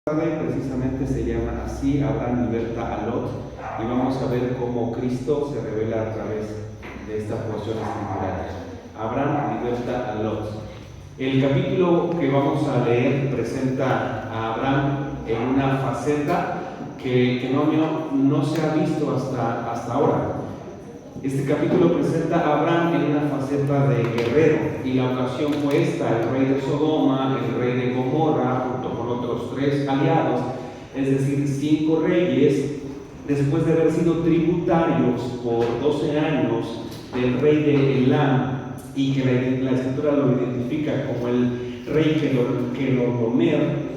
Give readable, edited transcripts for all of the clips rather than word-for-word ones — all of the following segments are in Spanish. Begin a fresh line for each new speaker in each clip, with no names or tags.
Precisamente se llama así, Abraham liberta a Lot, y vamos a ver cómo Cristo se revela a través de esta porción escritural. Abraham liberta a Lot. El capítulo que vamos a leer presenta a Abraham en una faceta que no se ha visto hasta ahora. Este capítulo presenta a Abraham en una faceta de guerrero, y la ocasión fue esta: el rey de Sodoma, el rey de Gomorra, junto con otros 3 aliados, es decir, 5 reyes, después de haber sido tributarios por 12 años del rey de Elam, y que la escritura lo identifica como el rey Kedorlaomer.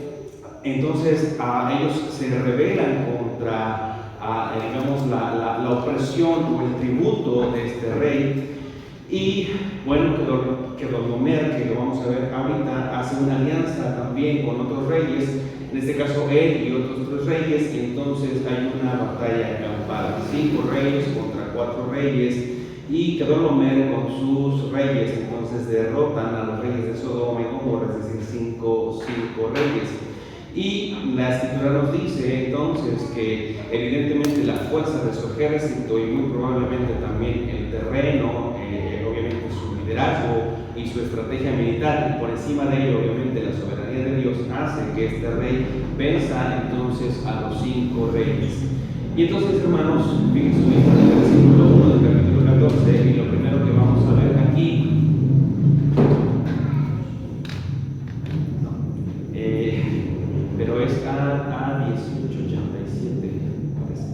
Entonces ellos se rebelan contra la opresión o el tributo de este rey. Y bueno, Kedorlaomer, que lo vamos a ver ahorita, hace una alianza también con otros reyes, en este caso él y otros 3 reyes, y entonces hay una batalla campal, 5 reyes contra 4 reyes, y Kedorlaomer con sus reyes entonces derrotan a los reyes de Sodoma y Gomorra, es decir, 5 reyes. Y la escritura nos dice entonces que evidentemente la fuerza de su ejército, y muy probablemente también el terreno, obviamente su liderazgo y su estrategia militar, y por encima de ello obviamente la soberanía de Dios, hace que este rey venza entonces a los 5 reyes. Y entonces, hermanos, fíjense en el versículo 1 del capítulo 14, y lo primero que vamos a ver aquí, pero es a 18:87, parece.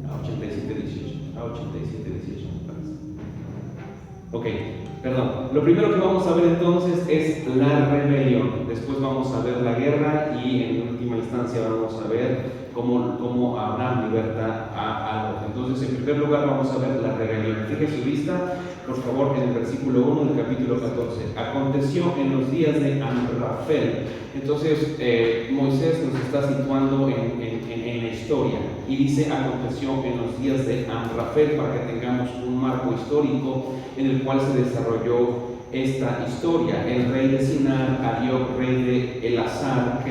A 87:18, me parece. Ok, perdón. Lo primero que vamos a ver entonces es la rebelión. Después vamos a ver la guerra, y en última instancia vamos a ver cómo Abraham liberta a Lot. Entonces, en primer lugar, vamos a ver la rebelión. Fije su vista, por favor, en el versículo 1 del capítulo 14. Aconteció en los días de Amrafel. Entonces, Moisés nos está situando en la historia, y dice: aconteció en los días de Amrafel, para que tengamos un marco histórico en el cual se desarrolló esta historia. El rey de Sinar, Arioc, rey de Elazar,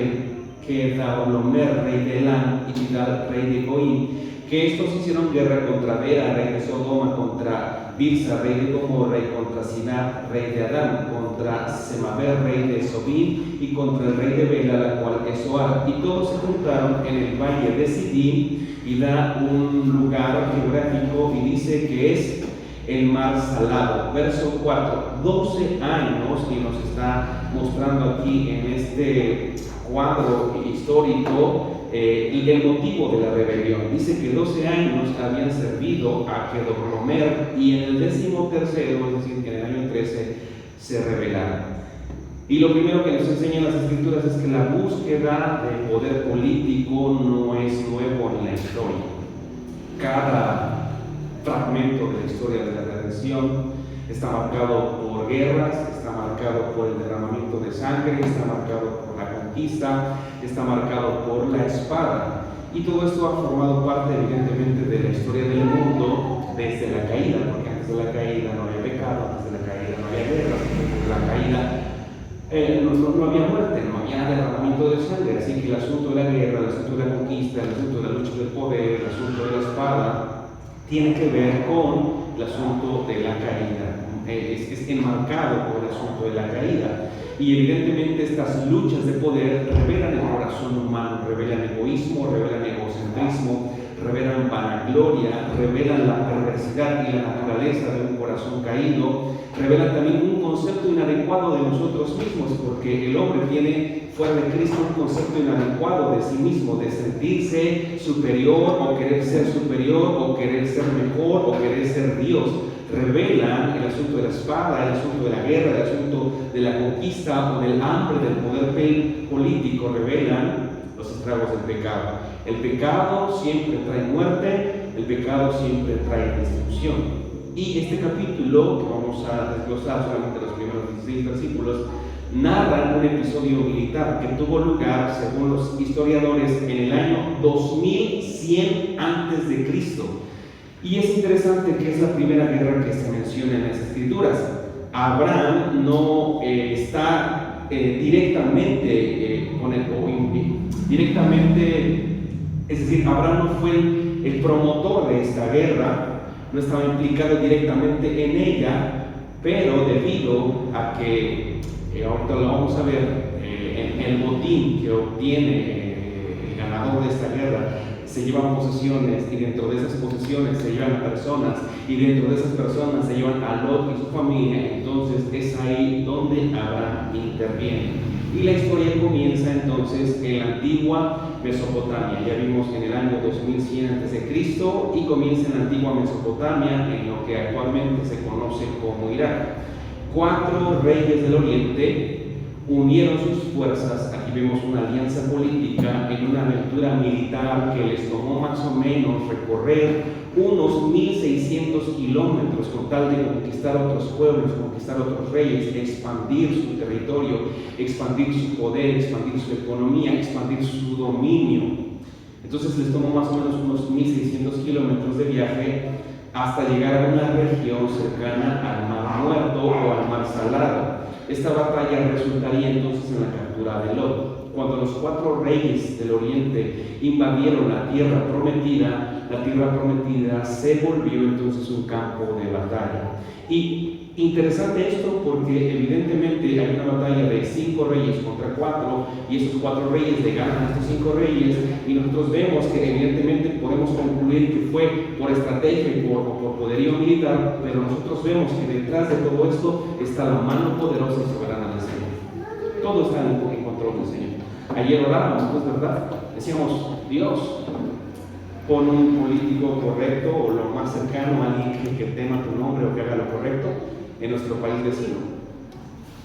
Kedorlaomer, rey de Elam, y Tidal, rey de Goim, que estos hicieron guerra contra Bera, rey de Sodoma, contra Birsa, rey de Gomorra, y contra Sinar, rey de Adán, contra Semaver, rey de Sobim, y contra el rey de Bela, la cual es Zoar. Y todos se juntaron en el valle de Sidim, y da un lugar geográfico y dice que es el mar salado. Verso 4, 12 años, y nos está mostrando aquí en este cuadro histórico el motivo de la rebelión. Dice que 12 años habían servido a Kedorlaomer, y en el 13º, es decir, que en el año 13, se rebelaron. Y lo primero que nos enseñan las escrituras es que la búsqueda de poder político no es nuevo en la historia. Cada fragmento de la historia de la redención está marcado por guerras, está marcado por el derramamiento de sangre, está marcado por la conquista, está marcado por la espada. Y todo esto ha formado parte evidentemente de la historia del mundo desde la caída, porque antes de la caída no había pecado, antes de la caída no había guerras, antes de la caída no había muerte, no había derramamiento de sangre. Así que el asunto de la guerra, el asunto de la conquista, el asunto de la lucha del poder, el asunto de la espada, tiene que ver con el asunto de la caída. Es enmarcado por el asunto de la caída. Y evidentemente estas luchas de poder revelan el corazón humano, revelan egoísmo, revelan egocentrismo, revelan vanagloria, revelan la perversidad y la naturaleza de un corazón caído, revelan también un concepto inadecuado de nosotros mismos, porque el hombre tiene fuera de Cristo un concepto inadecuado de sí mismo, de sentirse superior, o querer ser superior, o querer ser mejor, o querer ser Dios. Revelan el asunto de la espada, el asunto de la guerra, el asunto de la conquista o del hambre del poder político, revelan los estragos del pecado. El pecado siempre trae muerte, el pecado siempre trae destrucción. Y este capítulo, que vamos a desglosar solamente los primeros 16 versículos, narra un episodio militar que tuvo lugar, según los historiadores, en el año 2100 a.C. Y es interesante que es la primera guerra que se menciona en las escrituras. Abraham no está directamente directamente, es decir, Abraham no fue el promotor de esta guerra, no estaba implicado directamente en ella, pero debido a que, ahorita lo vamos a ver, en el botín que obtiene el ganador de esta guerra, se llevan posesiones, y dentro de esas posesiones se llevan a personas, y dentro de esas personas se llevan a Lot y su familia. Entonces es ahí donde Abraham interviene. Y la historia comienza entonces en la antigua Mesopotamia. Ya vimos en el año 2100 a.C. y comienza en la antigua Mesopotamia, en lo que actualmente se conoce como Irak. 4 reyes del Oriente unieron sus fuerzas. Aquí vemos una alianza política en una aventura militar que les tomó más o menos recorrer unos 1600 kilómetros con tal de conquistar otros pueblos, conquistar otros reyes, expandir su territorio, expandir su poder, expandir su economía, expandir su dominio. Entonces les tomó más o menos unos 1600 kilómetros de viaje hasta llegar a una región cercana al Mar Muerto o al Mar Salado. Esta batalla resultaría entonces en la captura de Lot. Cuando los 4 reyes del Oriente invadieron la tierra prometida se volvió entonces un campo de batalla. Y interesante esto porque evidentemente hay una batalla de 5 reyes contra 4, y esos 4 reyes le ganan a estos 5 reyes, y nosotros vemos que evidentemente podemos concluir que fue por estrategia y por poderío militar, pero nosotros vemos que detrás de todo esto está la mano poderosa y soberana del Señor. Todo está en control del Señor. Ayer orábamos, ¿no es verdad? Decíamos, Dios, pon un político correcto o lo más cercano a alguien que tema tu nombre o que haga lo correcto en nuestro país vecino.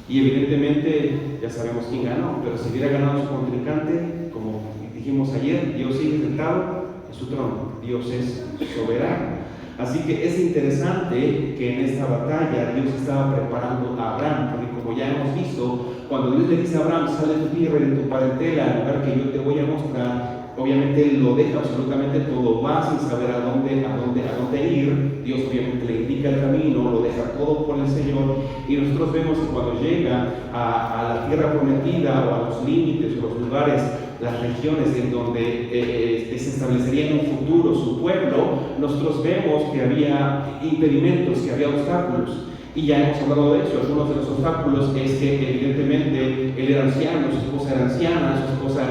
Y evidentemente ya sabemos quién ganó, pero si hubiera ganado su contrincante, como dijimos ayer, Dios sigue sentado en su trono, Dios es soberano. Así que es interesante que en esta batalla Dios estaba preparando a Abraham, porque como ya hemos visto, cuando Dios le dice a Abraham, sale de tu tierra y de tu parentela al lugar que yo te voy a mostrar, obviamente Él lo deja absolutamente todo, va sin saber a dónde ir. Dios obviamente le indica el camino, lo deja todo por el Señor, y nosotros vemos que cuando llega a la tierra prometida o a los límites o los lugares, las regiones en donde se establecería en un futuro su pueblo, nosotros vemos que había impedimentos, que había obstáculos. Y ya hemos hablado de eso. Algunos de los obstáculos es que evidentemente él era anciano, su esposa era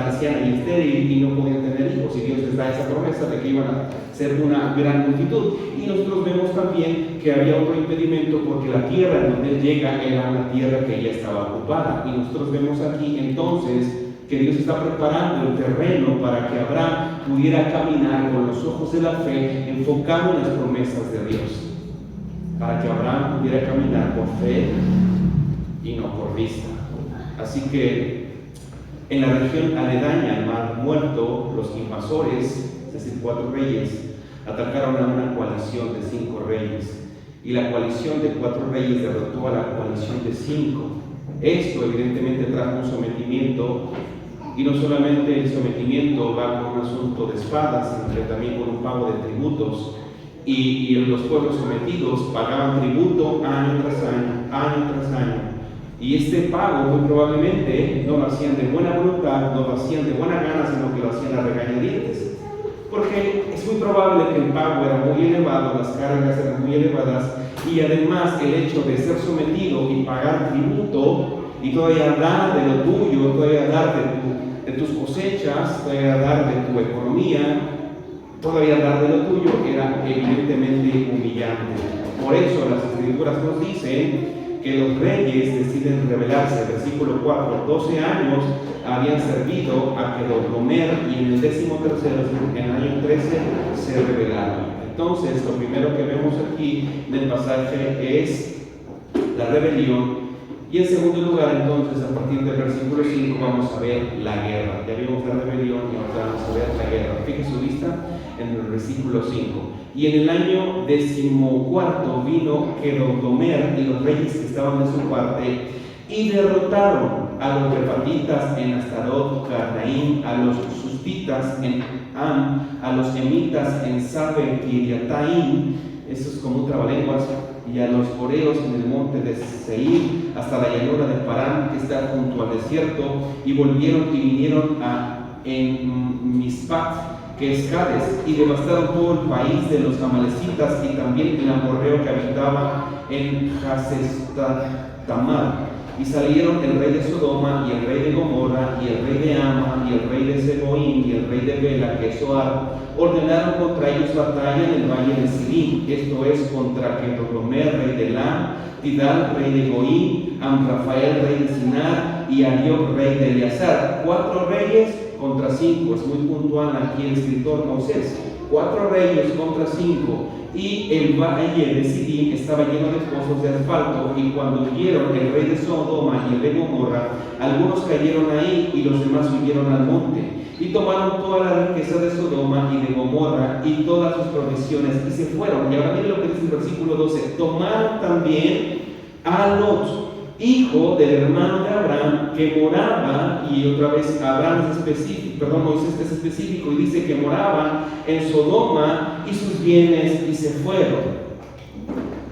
anciana y estéril, y no podían tener hijos, y Dios les da esa promesa de que iban a ser una gran multitud. Y nosotros vemos también que había otro impedimento, porque la tierra en donde él llega era una tierra que ya estaba ocupada. Y nosotros vemos aquí entonces que Dios está preparando el terreno para que Abraham pudiera caminar con los ojos de la fe, enfocado en las promesas de Dios, para que Abraham pudiera caminar por fe y no por vista. Así que en la región aledaña al Mar Muerto, los invasores, es decir, 4 reyes, atacaron a una coalición de 5 reyes, y la coalición de 4 reyes derrotó a la coalición de 5. Esto evidentemente trajo un sometimiento, y no solamente el sometimiento va con un asunto de espadas, sino que también con un pago de tributos. Y los pueblos sometidos pagaban tributo año tras año. Y este pago muy probablemente no lo hacían de buena voluntad, no lo hacían de buena gana, sino que lo hacían a regañadientes. Porque es muy probable que el pago era muy elevado, las cargas eran muy elevadas, y además el hecho de ser sometido y pagar tributo, y todavía dar de lo tuyo, todavía dar de tus cosechas, todavía dar de tu economía, todavía dar de lo tuyo, era evidentemente humillante. Por eso las Escrituras nos dicen que los reyes deciden rebelarse. Versículo 4, 12 años habían servido a Kedorlaomer, y en el 13º, en el año 13, se rebelaron. Entonces, lo primero que vemos aquí en el pasaje es la rebelión. Y en segundo lugar, entonces, a partir del versículo 5 vamos a ver la guerra. Ya vimos la rebelión y ahora vamos a ver la guerra. Fíjense su vista en el versículo 5. Y en el año 14 vino Kedorlaomer y los reyes que estaban de su parte, y derrotaron a los refatitas en Astarot Carnaim, a los sustitas en Am, a los emitas en Sabe Kiriataim. Eso es como un trabalenguas. y a los coreos en el monte de Seir, hasta la llanura de Parán, que está junto al desierto, y volvieron y vinieron en Mispat, que es Cades, y devastaron todo el país de los amalecitas, y también el amorreo que habitaba en Hasestatamar. Y salieron el rey de Sodoma, y el rey de Gomorra, y el rey de Ama, y el rey de Zeboim, y el rey de Bela, que es Zoar, ordenaron contra ellos batalla en el valle de Sidim, esto es, contra Kedorlaomer, rey de Elam, Tidal, rey de Goim, Amrafael, rey de Sinar, y Arioc, rey de Eleazar. 4 reyes contra 5, es muy puntual aquí el escritor Moisés. 4 reyes contra 5. Y el valle de Sidim estaba lleno de pozos de asfalto, y cuando huyeron el rey de Sodoma y el de Gomorra, algunos cayeron ahí y los demás huyeron al monte, y tomaron toda la riqueza de Sodoma y de Gomorra y todas sus provisiones y se fueron. Y ahora miren lo que dice el versículo 12: tomaron también a Lot, hijo del hermano de Abraham, que moraba, y otra vez Abraham es específico, Moisés es específico, y dice que moraba en Sodoma, y sus bienes, y se fueron.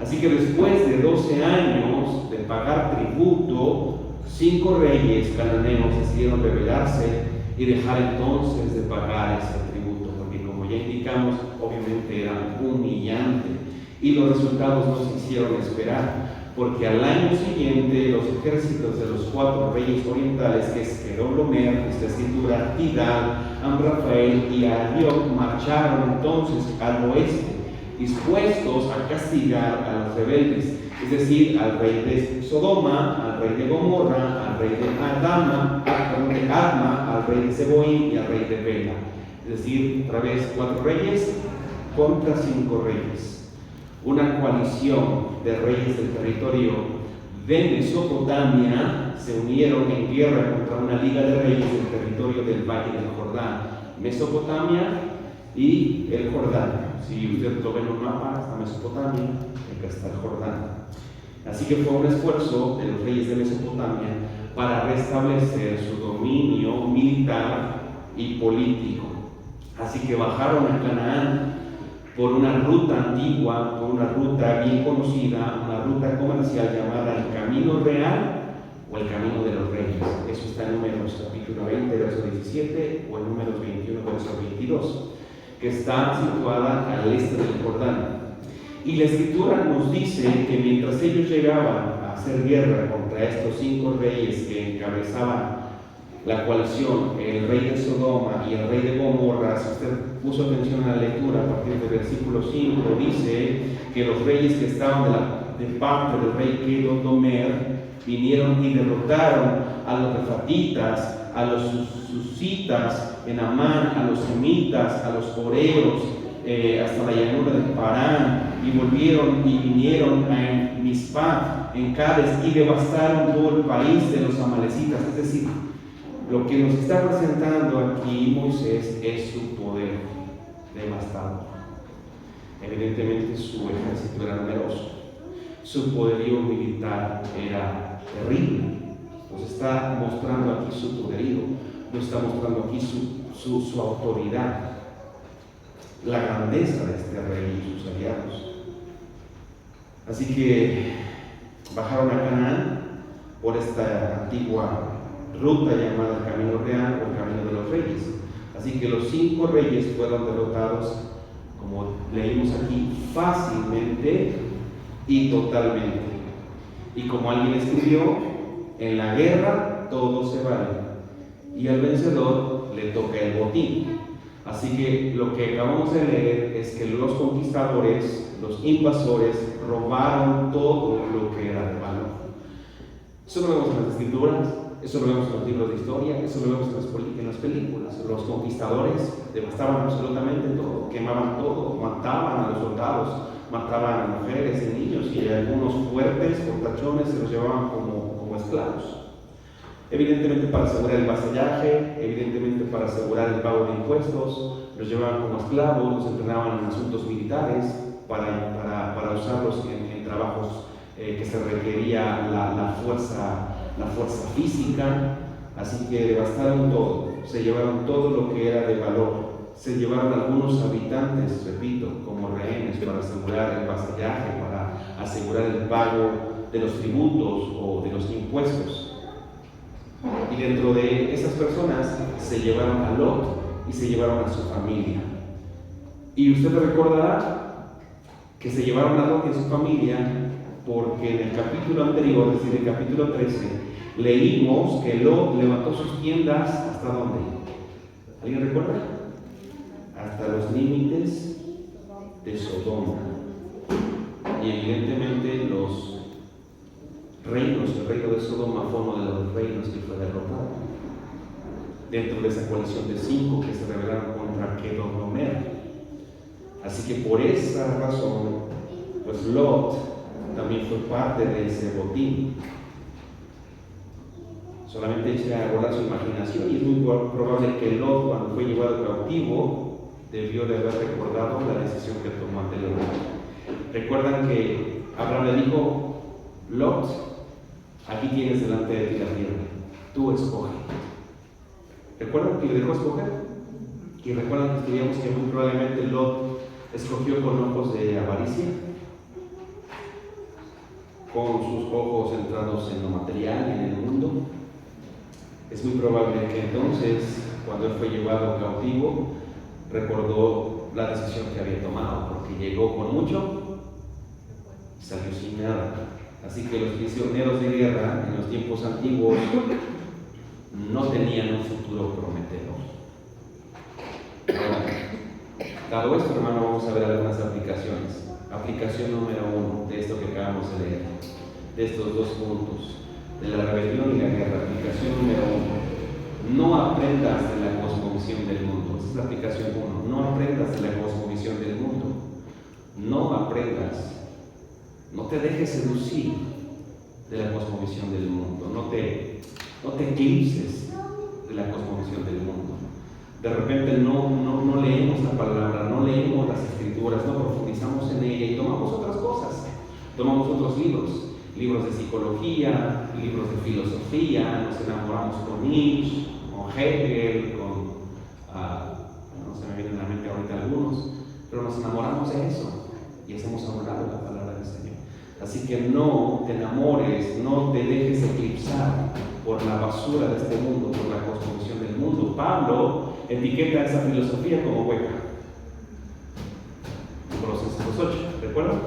Así que después de 12 años de pagar tributo, 5 reyes cananeos decidieron rebelarse y dejar entonces de pagar ese tributo, porque como ya indicamos, obviamente era humillante, y los resultados no se hicieron esperar, porque al año siguiente los ejércitos de los 4 reyes orientales, que es Kedorlaomer, esta escritura, Tidal, Amrafael y Arioc, marcharon entonces al oeste, dispuestos a castigar a los rebeldes, es decir, al rey de Sodoma, al rey de Gomorra, al rey de Adma, al rey de Zeboim y al rey de Bela. Es decir, otra vez 4 reyes contra 5 reyes. Una coalición de reyes del territorio de Mesopotamia se unieron en guerra contra una liga de reyes del territorio del Valle del Jordán. Mesopotamia y el Jordán. Si usted lo ve en un mapa, está Mesopotamia, acá está el Jordán. Así que fue un esfuerzo de los reyes de Mesopotamia para restablecer su dominio militar y político. Así que bajaron a Canaán por una ruta antigua, por una ruta bien conocida, una ruta comercial llamada el Camino Real o el Camino de los Reyes. Eso está en Números capítulo 20, verso 17, o en Números 21, verso 22, que está situada al este del Jordán. Y la Escritura nos dice que mientras ellos llegaban a hacer guerra contra estos 5 reyes que encabezaban la coalición, el rey de Sodoma y el rey de Gomorra, si usted puso atención a la lectura a partir del versículo 5, dice que los reyes que estaban de parte del rey Kedorlaomer vinieron y derrotaron a los refatitas, a los susitas en Amán, a los semitas, a los coreos, hasta la llanura de Parán, y volvieron y vinieron a Mispat, en Cades, y devastaron todo el país de los amalecitas. Es decir, lo que nos está presentando aquí Moisés es su poder devastador. Evidentemente su ejército era numeroso, su poderío militar era terrible. Nos está mostrando aquí su poderío, nos está mostrando aquí su autoridad, la grandeza de este rey y sus aliados. Así que bajaron a Canaán por esta antigua ruta llamada el Camino Real o el Camino de los Reyes. Así que los 5 reyes fueron derrotados, como leímos aquí, fácilmente y totalmente. Y como alguien escribió, en la guerra todo se vale, y al vencedor le toca el botín. Así que lo que acabamos de leer es que los conquistadores, los invasores, robaron todo lo que era de valor. Eso lo vemos en las escrituras, eso lo vemos en los libros de historia, eso lo vemos en las películas. Los conquistadores devastaban absolutamente todo, quemaban todo, mataban a los soldados, mataban a mujeres y niños, y algunos fuertes, portachones, se los llevaban como esclavos. Evidentemente para asegurar el vasallaje, evidentemente para asegurar el pago de impuestos, los llevaban como esclavos, los entrenaban en asuntos militares para usarlos en trabajos que se requería la fuerza física. Así que devastaron todo, se llevaron todo lo que era de valor, se llevaron algunos habitantes, repito, como rehenes para asegurar el vasallaje, para asegurar el pago de los tributos o de los impuestos. Y dentro de esas personas se llevaron a Lot y se llevaron a su familia. Y usted recordará que se llevaron a Lot y a su familia porque en el capítulo anterior, es decir, el capítulo 13, leímos que Lot levantó sus tiendas ¿hasta dónde? ¿Alguien recuerda? Hasta los límites de Sodoma. Y evidentemente los reinos, el reino de Sodoma fue uno de los reinos que fue derrotado dentro de esa coalición de 5 que se rebelaron contra Kedorlaomer. Así que por esa razón, pues Lot también fue parte de ese botín. Solamente eche a volar su imaginación y es muy probable que Lot, cuando fue llevado cautivo, debió de haber recordado la decisión que tomó anteriormente. Recuerdan que Abraham le dijo: Lot, aquí tienes delante de ti la tierra, tú escoge. ¿Recuerdan que le dejó escoger? Y recuerdan que estudiamos que muy probablemente Lot escogió con ojos de avaricia, con sus ojos centrados en lo material, en el mundo. Es muy probable que entonces, cuando él fue llevado cautivo, recordó la decisión que había tomado, porque llegó con mucho y salió sin nada. Así que los prisioneros de guerra en los tiempos antiguos no tenían un futuro prometedor. Ahora, dado esto, hermano, vamos a ver algunas aplicaciones. Aplicación número 1 de esto que acabamos de leer, de estos 2 puntos, de la rebelión y la guerra. Aplicación número 1: no aprendas de la cosmovisión del mundo. Esa es la aplicación 1. No aprendas de la cosmovisión del mundo. No aprendas. No te dejes seducir de la cosmovisión del mundo. No te eclipses de la cosmovisión del mundo. De repente no leemos la palabra, no leemos las escrituras, no profundizamos en ella y tomamos otras cosas. Tomamos otros libros de psicología, libros de filosofía, nos enamoramos con Nietzsche, con Hegel, no se me vienen a la mente ahorita algunos, pero nos enamoramos de eso y hacemos a un lado la palabra del Señor. Así que no te enamores, no te dejes eclipsar por la basura de este mundo, por la cosmovisión del mundo. Pablo etiqueta esa filosofía como hueca. Colosenses 8, ¿recuerdan?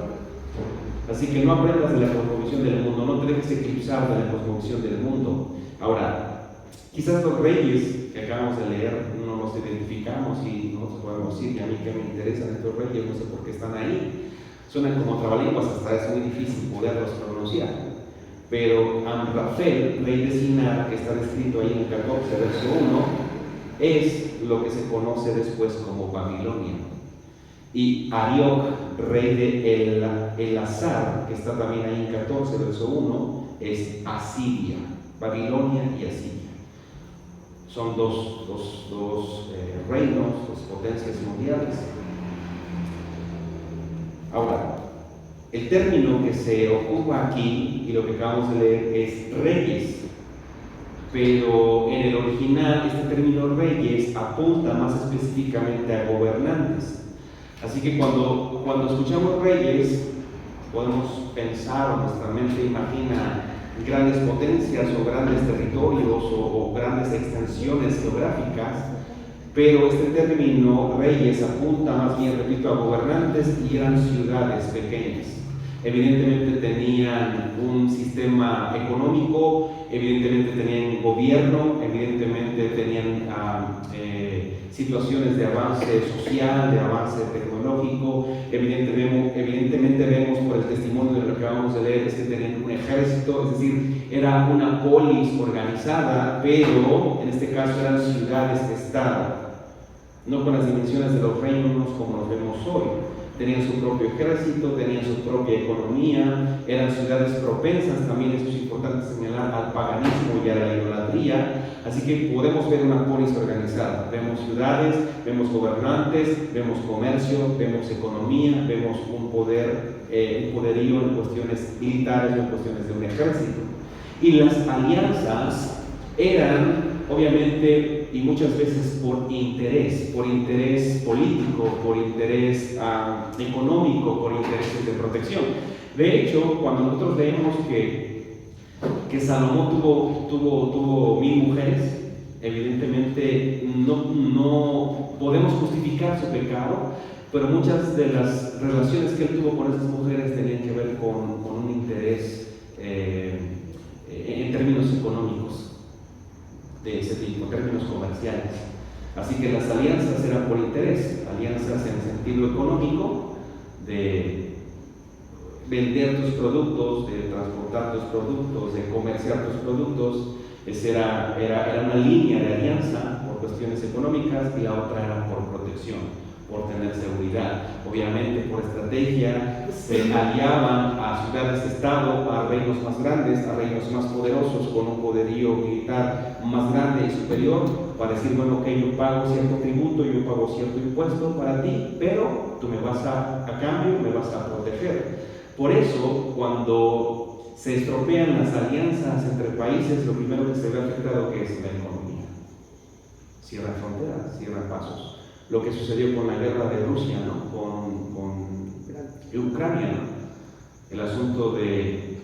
Así que no aprendas de la cosmovisión del mundo, no te dejes eclipsar de la cosmovisión del mundo. Ahora, quizás los reyes que acabamos de leer no los identificamos y nosotros podemos decir que a mí que me interesan estos reyes, no sé por qué están ahí. Suenan como trabalenguas, hasta es muy difícil poderlos pronunciar. Pero Amrafel, rey de Sinar, que está descrito ahí en el 14, verso 1, es lo que se conoce después como Babilonia. Y Arioc, rey de Elazar, que está también ahí en 14, verso 1, es Asiria. Babilonia y Asiria. Son dos reinos, dos potencias mundiales. Ahora, el término que se ocupa aquí, y lo que acabamos de leer, es reyes. Pero en el original, este término reyes apunta más específicamente a gobernantes. Así que cuando escuchamos reyes, podemos pensar, o nuestra mente imagina grandes potencias o grandes territorios o grandes extensiones geográficas, pero este término reyes apunta más bien, repito, a gobernantes y eran ciudades pequeñas. Evidentemente tenían un sistema económico, evidentemente tenían gobierno, evidentemente tenían situaciones de avance social, de avance tecnológico. Evidentemente vemos por el testimonio de lo que acabamos de leer, es que tenían un ejército, es decir, era una polis organizada, pero en este caso eran ciudades-estado, no con las dimensiones de los reinos como los vemos hoy. Tenían su propio ejército, tenían su propia economía, eran ciudades propensas, también esto es importante señalar, al paganismo y a la idolatría. Así que podemos ver una polis organizada. Vemos ciudades, vemos gobernantes, vemos comercio, vemos economía, vemos un poderío en cuestiones militares o en cuestiones de un ejército. Y las alianzas eran obviamente, y muchas veces por interés político, por interés económico, por intereses de protección. De hecho, cuando nosotros leemos que Salomón tuvo 1000 mujeres, evidentemente no podemos justificar su pecado, pero muchas de las relaciones que él tuvo con esas mujeres tenían que ver con un interés en términos económicos de ese tipo, en términos comerciales. Así que las alianzas eran por interés, alianzas en sentido económico, de vender tus productos, de transportar tus productos, de comerciar tus productos. Esa era una línea de alianza por cuestiones económicas, y la otra era por protección, por tener seguridad. Obviamente, por estrategia, se aliaban a ciudades-estado, a reinos más grandes, a reinos más poderosos, con un poderío militar más grande y superior, para decir, bueno, ok, yo pago cierto tributo, yo pago cierto impuesto para ti, pero tú me vas a cambio, me vas a proteger. Por eso, cuando se estropean las alianzas entre países, lo primero que se ve afectado que es la economía. Cierran fronteras, cierran pasos. Lo que sucedió con la guerra de Rusia, ¿no? con Ucrania, ¿no? El asunto de,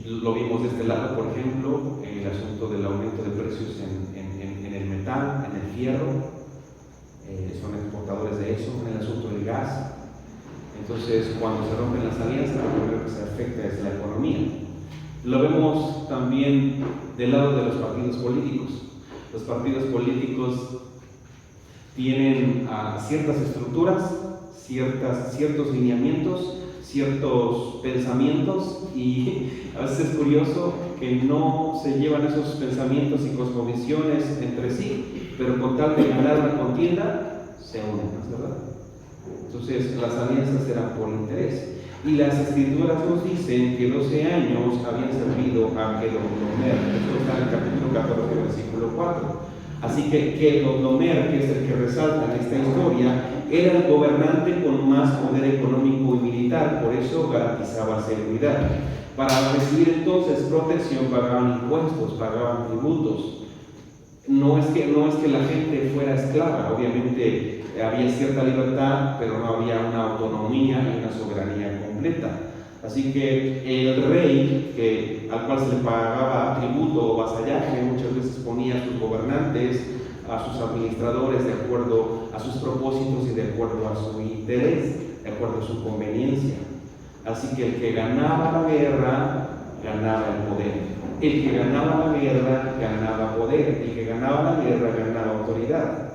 lo vimos de este lado, por ejemplo, el asunto del aumento de precios en el metal, en el fierro, son exportadores de eso, en el asunto del gas. Entonces, cuando se rompen las alianzas, lo primero que se afecta es la economía. Lo vemos también del lado de los partidos políticos. Los partidos políticos tienen ciertas estructuras, ciertos lineamientos, ciertos pensamientos, y a veces es curioso que no se llevan esos pensamientos y cosmovisiones entre sí, pero con tal de ganar una contienda, se unen, ¿no es verdad? Entonces, las alianzas eran por interés. Y las escrituras nos dicen que 12 años habían servido a Kedorlaomer. Esto está en el capítulo 14, versículo 4. Así que Kedorlaomer, que es el que resalta en esta historia, era el gobernante con más poder económico y militar, por eso garantizaba seguridad. Para recibir entonces protección pagaban impuestos, pagaban tributos. No es que la gente fuera esclava, obviamente había cierta libertad, pero no había una autonomía y una soberanía completa. Así que el rey, al cual se le pagaba tributo o vasallaje, muchas veces ponía a sus gobernantes, a sus administradores, de acuerdo a sus propósitos y de acuerdo a su interés, de acuerdo a su conveniencia. Así que el que ganaba la guerra, ganaba el poder. El que ganaba la guerra, ganaba poder. El que ganaba la guerra, ganaba autoridad.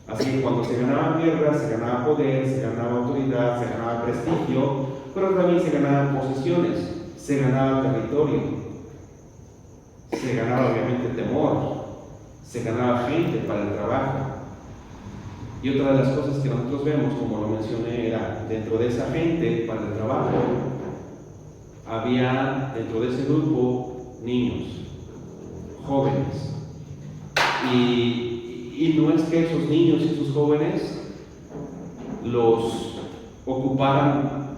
Así que cuando se ganaba guerra, se ganaba poder, se ganaba autoridad, se ganaba prestigio, pero también se ganaban posesiones, se ganaba territorio, se ganaba obviamente temor, se ganaba gente para el trabajo. Y otra de las cosas que nosotros vemos, como lo mencioné, era dentro de esa gente para el trabajo, había dentro de ese grupo niños, jóvenes, y no es que esos niños y esos jóvenes los ocuparan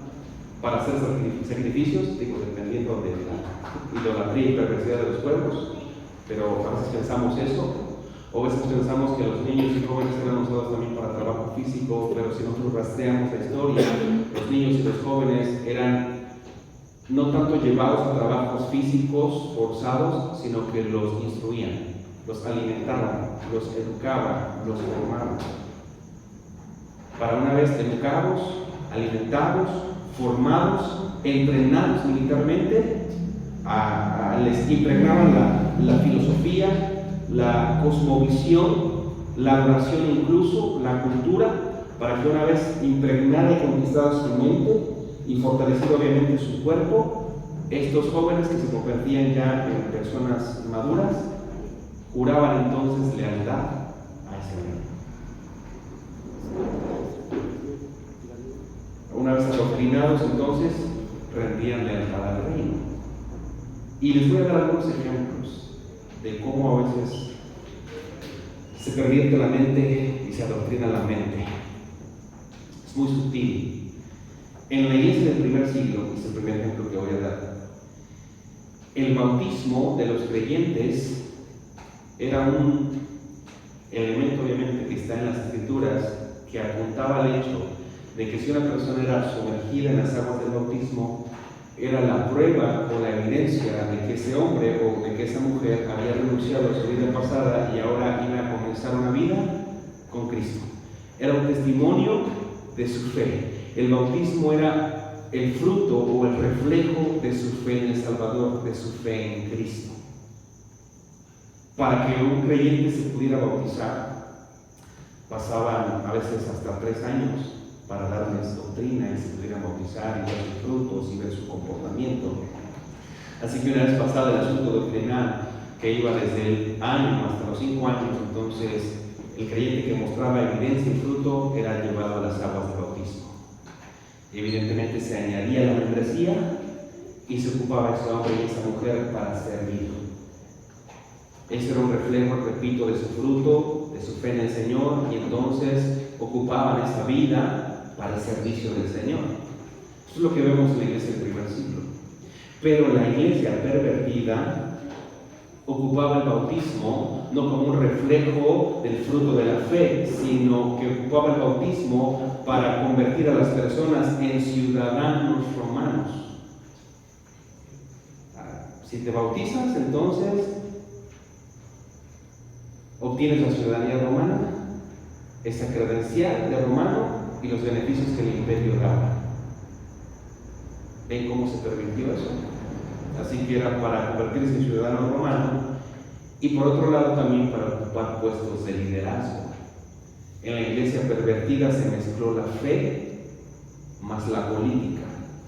para hacer sacrificios, digo, dependiendo de la idolatría y perversidad de los pueblos, pero a veces pensamos eso, o a veces pensamos que los niños y jóvenes eran usados también para trabajo físico, pero si nosotros rastreamos la historia, los niños y los jóvenes eran no tanto llevados a trabajos físicos forzados, sino que los instruían, los alimentaban, los educaban, los formaban. Para una vez educados, alimentados, formados, entrenados militarmente, les impregnaban la filosofía, la cosmovisión, la oración, incluso la cultura, para que una vez impregnada y conquistada su mente y fortalecido obviamente su cuerpo, estos jóvenes que se convertían ya en personas maduras, juraban entonces lealtad a ese rey. Una vez adoctrinados, entonces rendían lealtad al reino. Y les voy a dar algunos ejemplos de cómo a veces se pervierte la mente y se adoctrina la mente. Es muy sutil. En la iglesia del primer siglo, es el primer ejemplo que voy a dar, el bautismo de los creyentes Era un elemento, obviamente, que está en las Escrituras, que apuntaba al hecho de que si una persona era sumergida en las aguas del bautismo, era la prueba o la evidencia de que ese hombre o de que esa mujer había renunciado a su vida pasada y ahora iba a comenzar una vida con Cristo. Era un testimonio de su fe. El bautismo era el fruto o el reflejo de su fe en el Salvador, de su fe en Cristo. Para que un creyente se pudiera bautizar, pasaban a veces hasta 3 años para darles doctrina y se pudieran bautizar y ver sus frutos y ver su comportamiento. Así que una vez pasado el asunto doctrinal, que iba desde el año hasta los 5 años, entonces el creyente que mostraba evidencia y fruto era llevado a las aguas del bautismo. Evidentemente se añadía la membresía y se ocupaba ese hombre y esa mujer para servir. Eso era un reflejo, repito, de su fruto, de su fe en el Señor, y entonces ocupaban esa vida para el servicio del Señor. Eso es lo que vemos en la iglesia del primer siglo. Pero la iglesia pervertida ocupaba el bautismo no como un reflejo del fruto de la fe, sino que ocupaba el bautismo para convertir a las personas en ciudadanos romanos. Si te bautizas, entonces obtienes la ciudadanía romana, esa credencial de romano y los beneficios que el imperio daba. ¿Ven cómo se permitió eso? Así que era para convertirse en ciudadano romano y por otro lado también para ocupar puestos de liderazgo. En la iglesia pervertida se mezcló la fe más la política,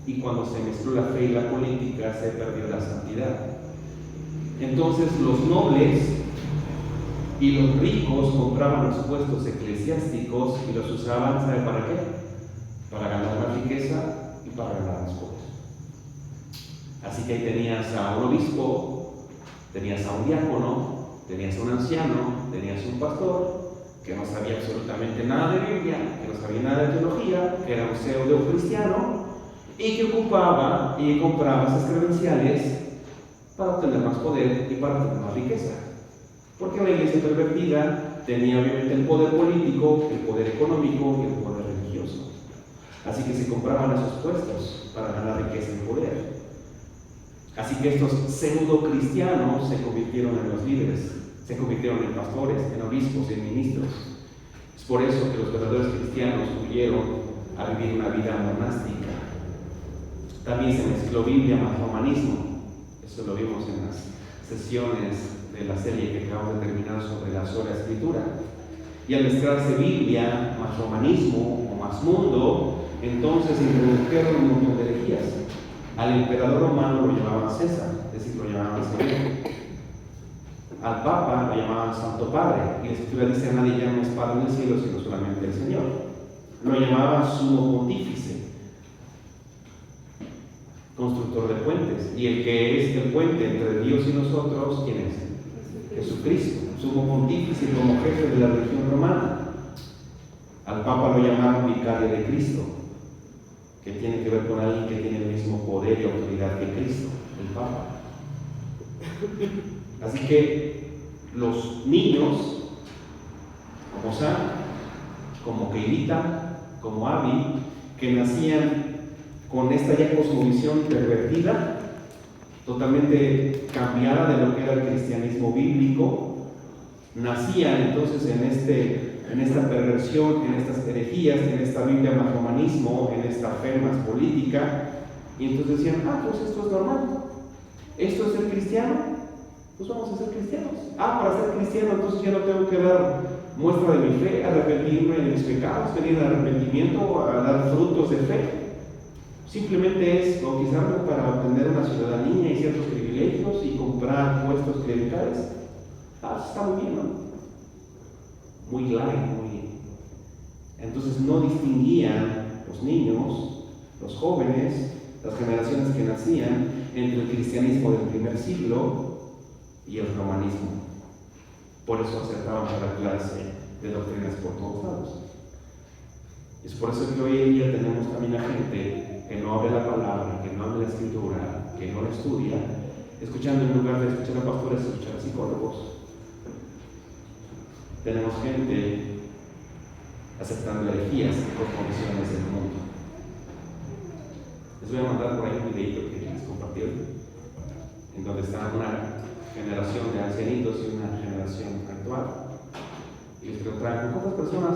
y cuando se mezcló la fe y la política se perdió la santidad. Entonces los nobles y los ricos compraban los puestos eclesiásticos y los usaban, ¿sabe para qué? Para ganar más riqueza y para ganar más poder. Así que ahí tenías a un obispo, tenías a un diácono, tenías a un anciano, tenías a un pastor que no sabía absolutamente nada de Biblia, que no sabía nada de teología, que era un pseudo cristiano y que ocupaba y compraba esas credenciales para obtener más poder y para obtener más riqueza. Porque la iglesia pervertida tenía obviamente el poder político, el poder económico y el poder religioso. Así que se compraban esos puestos para ganar riqueza y poder. Así que estos pseudo cristianos se convirtieron en los líderes, se convirtieron en pastores, en obispos y en ministros. Es por eso que los verdaderos cristianos huyeron a vivir una vida monástica. También se mezcló Biblia más romanismo. Eso lo vimos en las sesiones de la serie que acabamos de terminar sobre la sola escritura. Y al mezclarse Biblia más romanismo o más mundo, entonces se introdujeron un montón de herejías. Al emperador romano lo llamaban César, es decir, lo llamaban Señor. Al Papa lo llamaban Santo Padre, y la Escritura dice: nadie llama Padre en el cielo sino solamente el Señor. Lo llamaban Sumo Pontífice, constructor de puentes, y el que es el puente entre Dios y nosotros, ¿quién es? Jesucristo, Sumo Pontífice como jefe de la religión romana. Al Papa lo llamaban Vicario de Cristo, que tiene que ver con alguien que tiene el mismo poder y autoridad que Cristo, el Papa. Así que los niños, como San, como Keilita, como Abi, que nacían con esta ya cosmovisión pervertida, totalmente cambiada de lo que era el cristianismo bíblico, nacían entonces en esta perversión, en estas herejías, en esta Biblia más romanismo, en esta fe más política, y entonces decían: pues esto es normal, esto es ser cristiano, pues vamos a ser cristianos. Para ser cristiano entonces ya no tengo que dar muestra de mi fe, arrepentirme de mis pecados, pedir arrepentimiento, a dar frutos de fe. Simplemente es bautizarme para obtener una ciudadanía y ciertos privilegios y comprar puestos clericales. Está muy bien, ¿no? Muy light, muy... Entonces no distinguían los niños, los jóvenes, las generaciones que nacían entre el cristianismo del primer siglo y el romanismo. Por eso aceptaban cada clase de doctrinas por todos lados. Es por eso que hoy en día tenemos también a gente que no habla la palabra, que no habla la escritura, que no la estudia, escuchando en lugar de escuchar a pastores, escuchar a psicólogos. tenemos gente aceptando herejías y cosmovisiones del mundo. Les voy a mandar por ahí un videito que les compartí hoy, en donde está una generación de ancianitos y una generación actual. Y les preguntaban, ¿con cuántas personas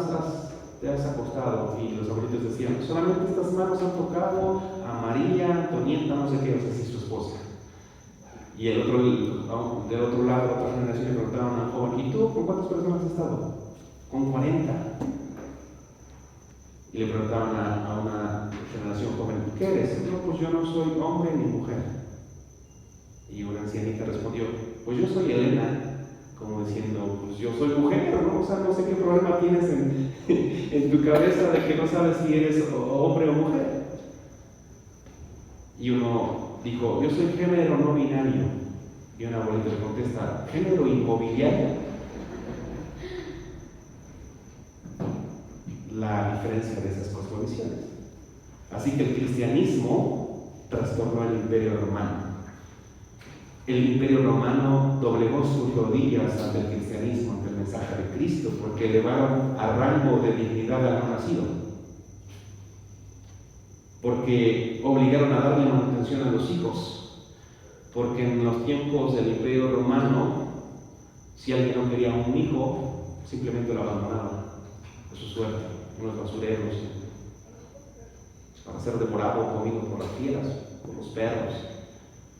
te has acostado? Y los abuelitos decían, solamente estas manos han tocado a María, Antonieta, no sé qué, o sea, si su esposa. Y del otro lado, otra generación le preguntaban al joven, ¿y tú con cuántas personas has estado? Con 40. Y le preguntaban a una generación joven, ¿qué eres? No, pues yo no soy hombre ni mujer. Y una ancianita respondió, pues yo soy Elena, como diciendo, pues yo soy mujer, ¿no? O sea, no sé qué problema tienes en tu cabeza de que no sabes si eres hombre o mujer. Y uno dijo, yo soy género no binario. Y una abuelita le contesta, género inmobiliario. La diferencia de esas cosmovisiones. Así que el cristianismo trastornó el imperio romano. El imperio romano doblegó sus rodillas ante el cristianismo, ante el mensaje de Cristo, porque elevaron a rango de dignidad al no nacido. Porque obligaron a darle manutención a los hijos. Porque en los tiempos del imperio romano, si alguien no quería un hijo, simplemente lo abandonaban a su suerte, en los basureros, para ser devorado o comido por las fieras, por los perros.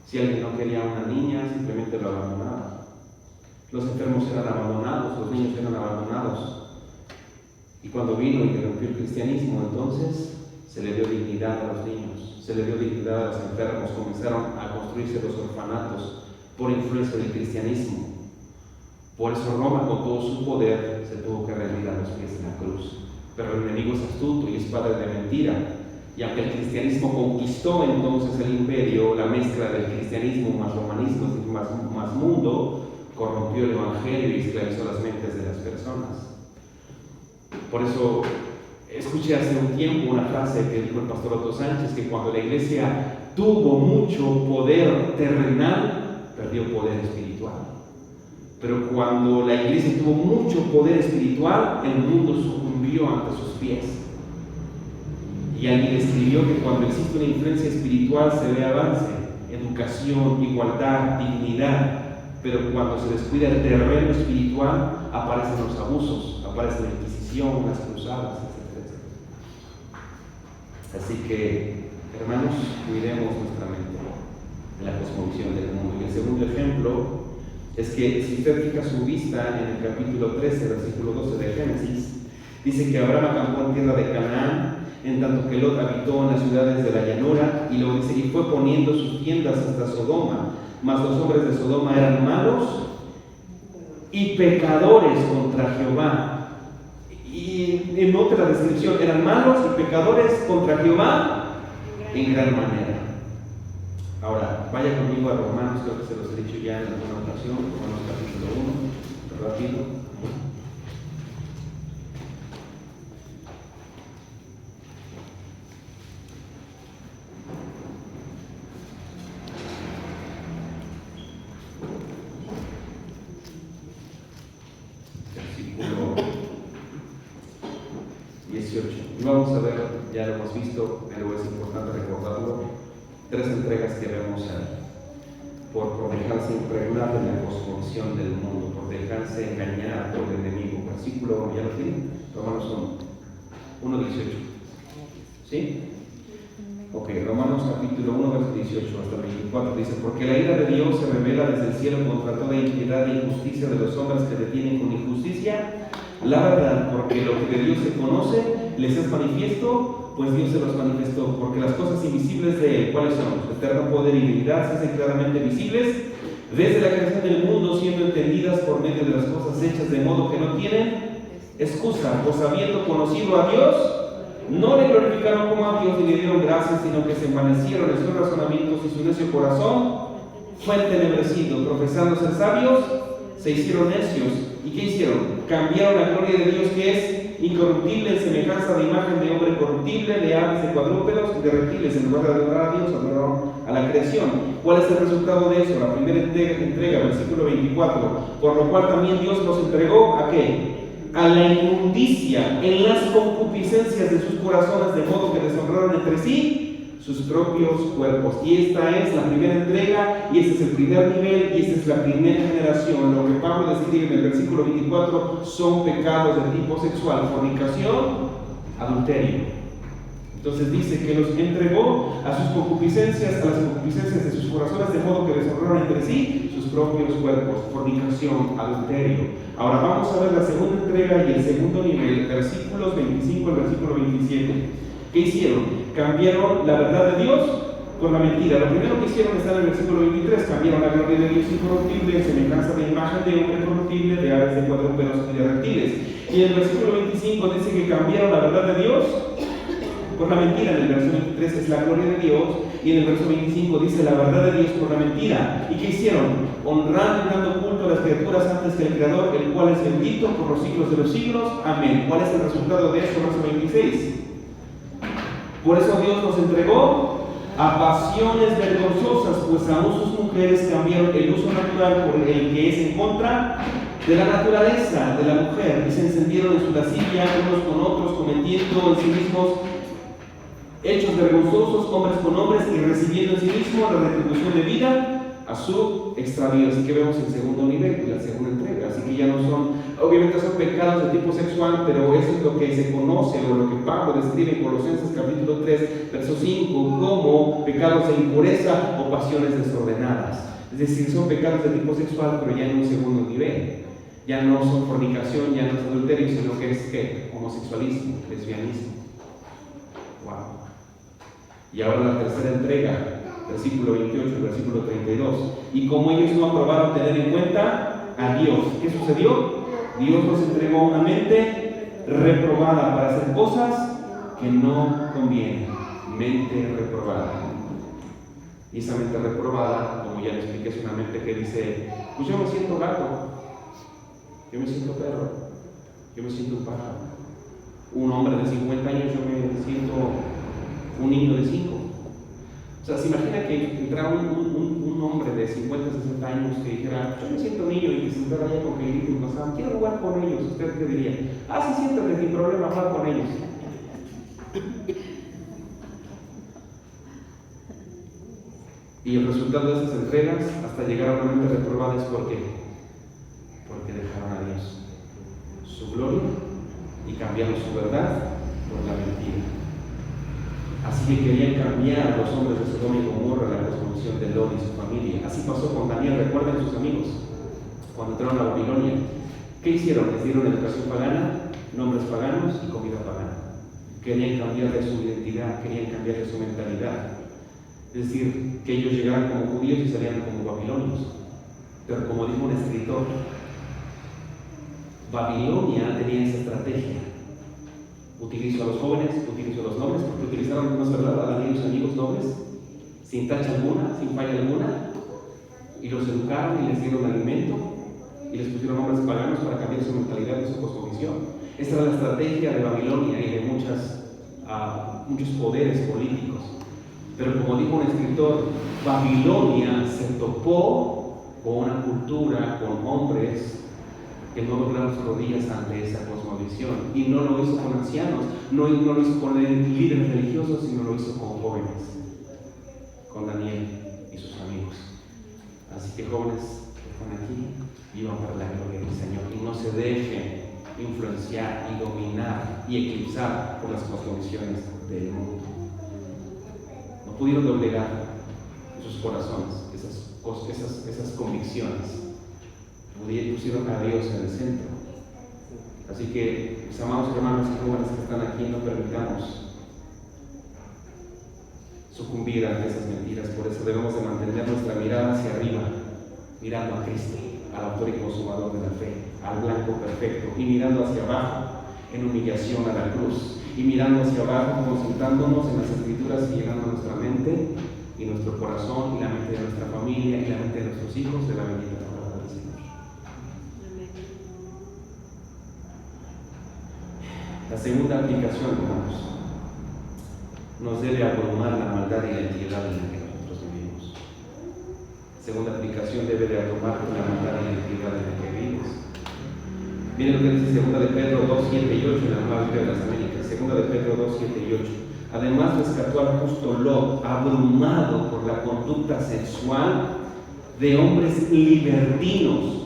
Si alguien no quería una niña, simplemente lo abandonaba. Los enfermos eran abandonados, los niños eran abandonados. Y cuando vino y rompió el cristianismo, entonces se le dio dignidad a los niños, se le dio dignidad a los enfermos, comenzaron a construirse los orfanatos por influencia del cristianismo. Por eso Roma, con todo su poder, se tuvo que rendir a los pies de la cruz. Pero el enemigo es astuto y es padre de mentira. Y aunque el cristianismo conquistó entonces el imperio, la mezcla del cristianismo más romanismo más mundo, corrompió el evangelio y esclavizó las mentes de las personas. Por eso escuché hace un tiempo una frase que dijo el pastor Otto Sánchez, que cuando la iglesia tuvo mucho poder terrenal, perdió poder espiritual. Pero cuando la iglesia tuvo mucho poder espiritual, el mundo sucumbió ante sus pies. Y alguien escribió que cuando existe una influencia espiritual se ve avance, educación, igualdad, dignidad. Pero cuando se descuida el terreno espiritual, aparecen los abusos, aparece la Inquisición, las cruzadas, etc. Así que, hermanos, cuidemos nuestra mente de la cosmovisión del mundo. Y el segundo ejemplo es que si usted fija su vista en el capítulo 13, versículo 12 de Génesis, dice que Abraham acampó en tierra de Canaán, en tanto que Lot habitó en las ciudades de la llanura, y luego dice, y fue poniendo sus tiendas hasta Sodoma, mas los hombres de Sodoma eran malos y pecadores contra Jehová. Y note la descripción, eran malos y pecadores contra Jehová en gran manera. Ahora, vaya conmigo a Romanos, creo que se los he dicho ya en alguna ocasión, Romanos capítulo 1, rápido. Versículo 18. Y vamos a ver, ya lo hemos visto, pero es importante recordarlo, 3 entregas que vemos ahí. Por dejarse impregnar de la cosmovisión del mundo, por dejarse engañar por el enemigo. Versículo, ¿ya lo tienen? Romanos 1, 18. ¿Sí? Ok, Romanos capítulo 1, verso 18 hasta 24 dice, porque la ira de Dios se revela desde el cielo contra toda impiedad e injusticia de los hombres que detienen con injusticia la verdad, porque lo que de Dios se conoce les es manifiesto, pues Dios se los manifestó, porque las cosas invisibles de Él, ¿cuáles son? Su eterno poder y divinidad se hacen claramente visibles desde la creación del mundo, siendo entendidas por medio de las cosas hechas, de modo que no tienen excusa, pues habiendo conocido a Dios, no le glorificaron como a Dios ni le dieron gracias, sino que se envanecieron en sus razonamientos y su necio corazón fue entenebrecido. Profesando ser sabios, se hicieron necios. ¿Y qué hicieron? Cambiaron la gloria de Dios, que es incorruptible, en semejanza de imagen de hombre corruptible, de aves, de cuadrúpedos y de reptiles. En lugar de adorar a Dios, adoraron a la creación. ¿Cuál es el resultado de eso? La primera entrega, versículo 24. Por lo cual también Dios nos entregó ¿a qué? a la inmundicia en las concupiscencias de sus corazones, de modo que deshonraron entre sí sus propios cuerpos. Y esta es la primera entrega, y este es el primer nivel, y esta es la primera generación. Lo que Pablo describe en el versículo 24 son pecados de tipo sexual: fornicación, adulterio. Entonces dice que los entregó a sus concupiscencias, a las concupiscencias de sus corazones, de modo que deshonraron entre sí sus propios cuerpos: fornicación, adulterio. Ahora vamos a ver la segunda entrega y el segundo nivel, versículos 25 al versículo 27. ¿Qué hicieron? Cambiaron la verdad de Dios por la mentira. Lo primero que hicieron está en el versículo 23: cambiaron la gloria de Dios incorruptible en semejanza de imagen de hombre corruptible, de aves, de cuadrúpedos y de reptiles. Y en el versículo 25 dice que cambiaron la verdad de Dios por la mentira. En el verso 23 es la gloria de Dios, y en el verso 25 dice la verdad de Dios por la mentira. ¿Y qué hicieron? Honrando y dando culto a las criaturas antes que al Creador, el cual es bendito por los siglos de los siglos. Amén. ¿Cuál es el resultado de esto? Verso 26. Por eso Dios nos entregó a pasiones vergonzosas, pues aún sus mujeres cambiaron el uso natural por el que es en contra de la naturaleza de la mujer, y se encendieron en su lascivia unos con otros, cometiendo en sí mismos hechos vergonzosos, hombres con hombres, y recibiendo en sí mismo la retribución de vida a su extravío. Así que vemos el segundo nivel, la segunda entrega. Así que ya no son, obviamente son pecados de tipo sexual, pero eso es lo que se conoce, o lo que Pablo describe en Colosenses capítulo 3, verso 5, como pecados de impureza o pasiones desordenadas. Es decir, son pecados de tipo sexual, pero ya en un segundo nivel. Ya no son fornicación, ya no es adulterio, sino que es ¿qué? Homosexualismo, lesbianismo. Wow. Y ahora la tercera entrega, versículo 28 y versículo 32. Y como ellos no aprobaron tener en cuenta a Dios, ¿qué sucedió? Dios nos entregó una mente reprobada para hacer cosas que no convienen. Mente reprobada. Y esa mente reprobada, como ya les expliqué, es una mente que dice: pues yo me siento gato, yo me siento perro, yo me siento un pájaro. Un hombre de 50 años, yo me siento un niño de 5. O sea, se imagina que entrara un hombre de 50, 60 años que dijera: yo me siento niño, y que se sentara allá con Keilito y pasaba: quiero jugar con ellos. ¿Usted qué diría? Sí, siéntate, sin problema, jugar con ellos. Y el resultado de esas entregas, hasta llegar a una mente reprobada, es ¿por qué? Porque dejaron a Dios, su gloria, y cambiaron su verdad por la mentira. Así que querían cambiar a los hombres de Sodoma y Gomorra la cosmovisión de Lot y su familia. Así pasó con Daniel. Recuerden sus amigos cuando entraron a Babilonia. ¿Qué hicieron? Les dieron educación pagana, nombres paganos y comida pagana. Querían cambiarle su identidad, querían cambiarle su mentalidad. Es decir, que ellos llegaran como judíos y salieran como babilonios. Pero como dijo un escritor, Babilonia tenía esa estrategia: utilizo a los jóvenes, utilizo a los nobles, porque utilizaron, no es verdad, a Daniel y sus amigos nobles, sin tacha alguna, sin falla alguna, y los educaron y les dieron alimento, y les pusieron nombres paganos para cambiar su mentalidad y su cosmovisión. Esta era la estrategia de Babilonia y de muchos poderes políticos. Pero como dijo un escritor, Babilonia se topó con una cultura, con hombres que no doblaron sus rodillas ante esa cosmovisión, y no lo hizo con ancianos, no lo hizo con líderes religiosos, sino lo hizo con jóvenes, con Daniel y sus amigos. Así que jóvenes que están aquí, vivan para la gloria del Señor y no se dejen influenciar y dominar y eclipsar por las cosmovisiones del mundo. No pudieron doblegar sus corazones, esas convicciones. Pusieron a Dios en el centro. Así que, mis amados hermanos y jóvenes que están aquí, no permitamos sucumbir ante esas mentiras. Por eso debemos de mantener nuestra mirada hacia arriba, mirando a Cristo, al autor y consumador de la fe, al blanco perfecto, y mirando hacia abajo en humillación a la cruz, y mirando hacia abajo, concentrándonos en las Escrituras y llenando nuestra mente y nuestro corazón y la mente de nuestra familia y la mente de nuestros hijos de la bendita palabra del Señor. La segunda aplicación, hermanos, nos debe abrumar la maldad y la iniquidad en la que nosotros vivimos. Segunda aplicación: debe de abrumar la maldad y la iniquidad en la que vivimos. Miren lo que dice 2 de Pedro 2, 7 y 8 en la Nueva Biblia de las Américas. 2 de Pedro 2, 7 y 8. Además rescató al justo Lot, abrumado por la conducta sexual de hombres libertinos,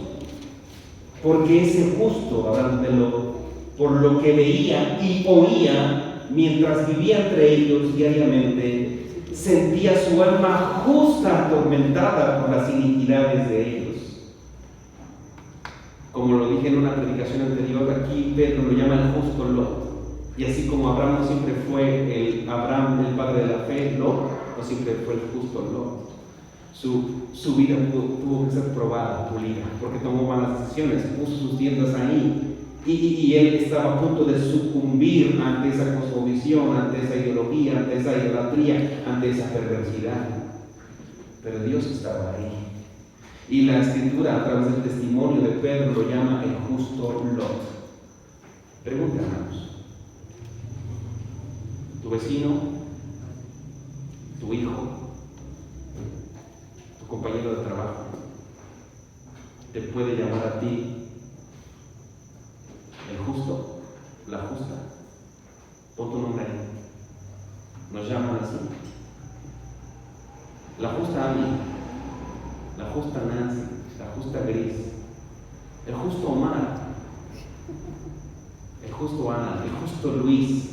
porque ese justo, hablando de Lot, por lo que veía y oía mientras vivía entre ellos diariamente, sentía su alma justa atormentada por las iniquidades de ellos. Como lo dije en una predicación anterior, aquí Pedro lo llama el justo Lot. Y así como Abraham no siempre fue Abraham, el padre de la fe, Lot no siempre fue el justo Lot. Su vida tuvo que ser probada, pulida, porque tomó malas decisiones, puso sus tiendas ahí. Y él estaba a punto de sucumbir ante esa cosmovisión, ante esa ideología, ante esa idolatría, ante esa perversidad. Pero Dios estaba ahí. Y la Escritura, a través del testimonio de Pedro, lo llama el justo Lot. Pregunta, hermanos. Tu vecino, tu hijo, tu compañero de trabajo, te puede llamar a ti el justo, la justa. Pon tu nombre ahí. Nos llaman así. La justa Ami, la justa Nancy, la justa Gris, el justo Omar, el justo Ana, el justo Luis.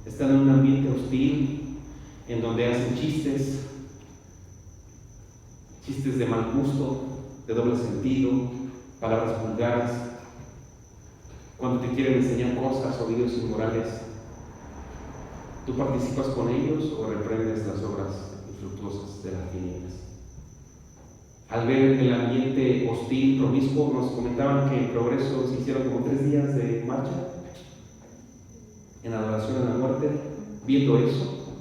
Están en un ambiente hostil, en donde hacen chistes de mal gusto, de doble sentido, palabras vulgares, cuando te quieren enseñar cosas o videos inmorales. ¿Tú participas con ellos o reprendes las obras infructuosas de las tinieblas? Al ver el ambiente hostil, promiscuo, nos comentaban que en Progreso se hicieron como 3 días de marcha en adoración a la muerte, viendo eso,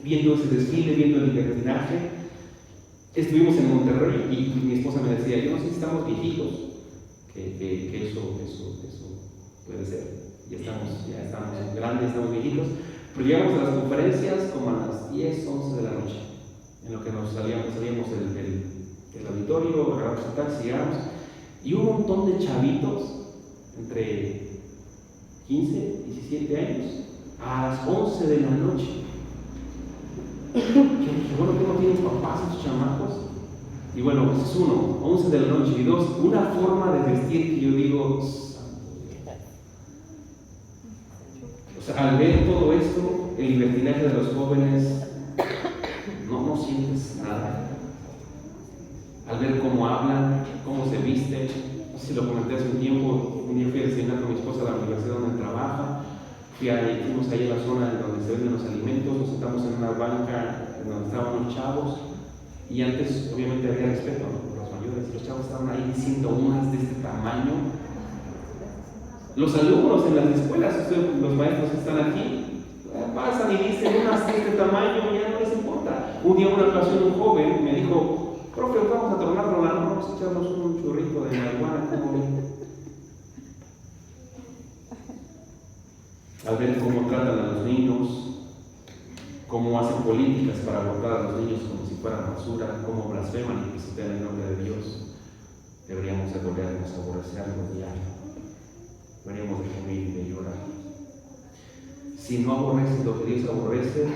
viendo ese desfile, viendo el libertinaje. Estuvimos en Monterrey y mi esposa me decía, yo no sé si estamos viejitos, que eso puede ser, ya estamos grandes, estamos viejitos, pero llegamos a las conferencias como a las 10, 11 de la noche, en lo que salíamos del auditorio, agarramos el taxi, llegamos, y un montón de chavitos, entre 15, 17 años, a las 11 de la noche. Yo dije, bueno, ¿qué no tienen papás esos chamacos? Y bueno, pues es uno, 11 de la noche, y dos, una forma de vestir que yo digo, o sea, al ver todo esto, el libertinaje de los jóvenes, no sientes nada. Al ver cómo hablan, cómo se visten, no sé si lo comenté hace un tiempo, un día fui a desayunar con mi esposa a la universidad donde trabaja, fuimos ahí a la zona donde se venden los alimentos, nos sentamos en una banca donde estaban unos chavos, y antes obviamente había respeto, ¿no?, por los mayores. Los chavos estaban ahí diciendo unas de este tamaño. Los alumnos en las escuelas, los maestros que están aquí, pasan y dicen unas de este tamaño y ya no les importa. Un día, una ocasión, un joven me dijo, profe, vamos a tornarlo, vamos a echarnos un churrito de marihuana, ¿cómo ven? Al ver cómo tratan a los niños, cómo hacen políticas para votar a los niños como si fueran basura, cómo blasfeman y pisotean el nombre de Dios, deberíamos de dolernos, aborrecernos diario, deberíamos de gemir y de llorar. Si no aborreces lo que Dios aborrece,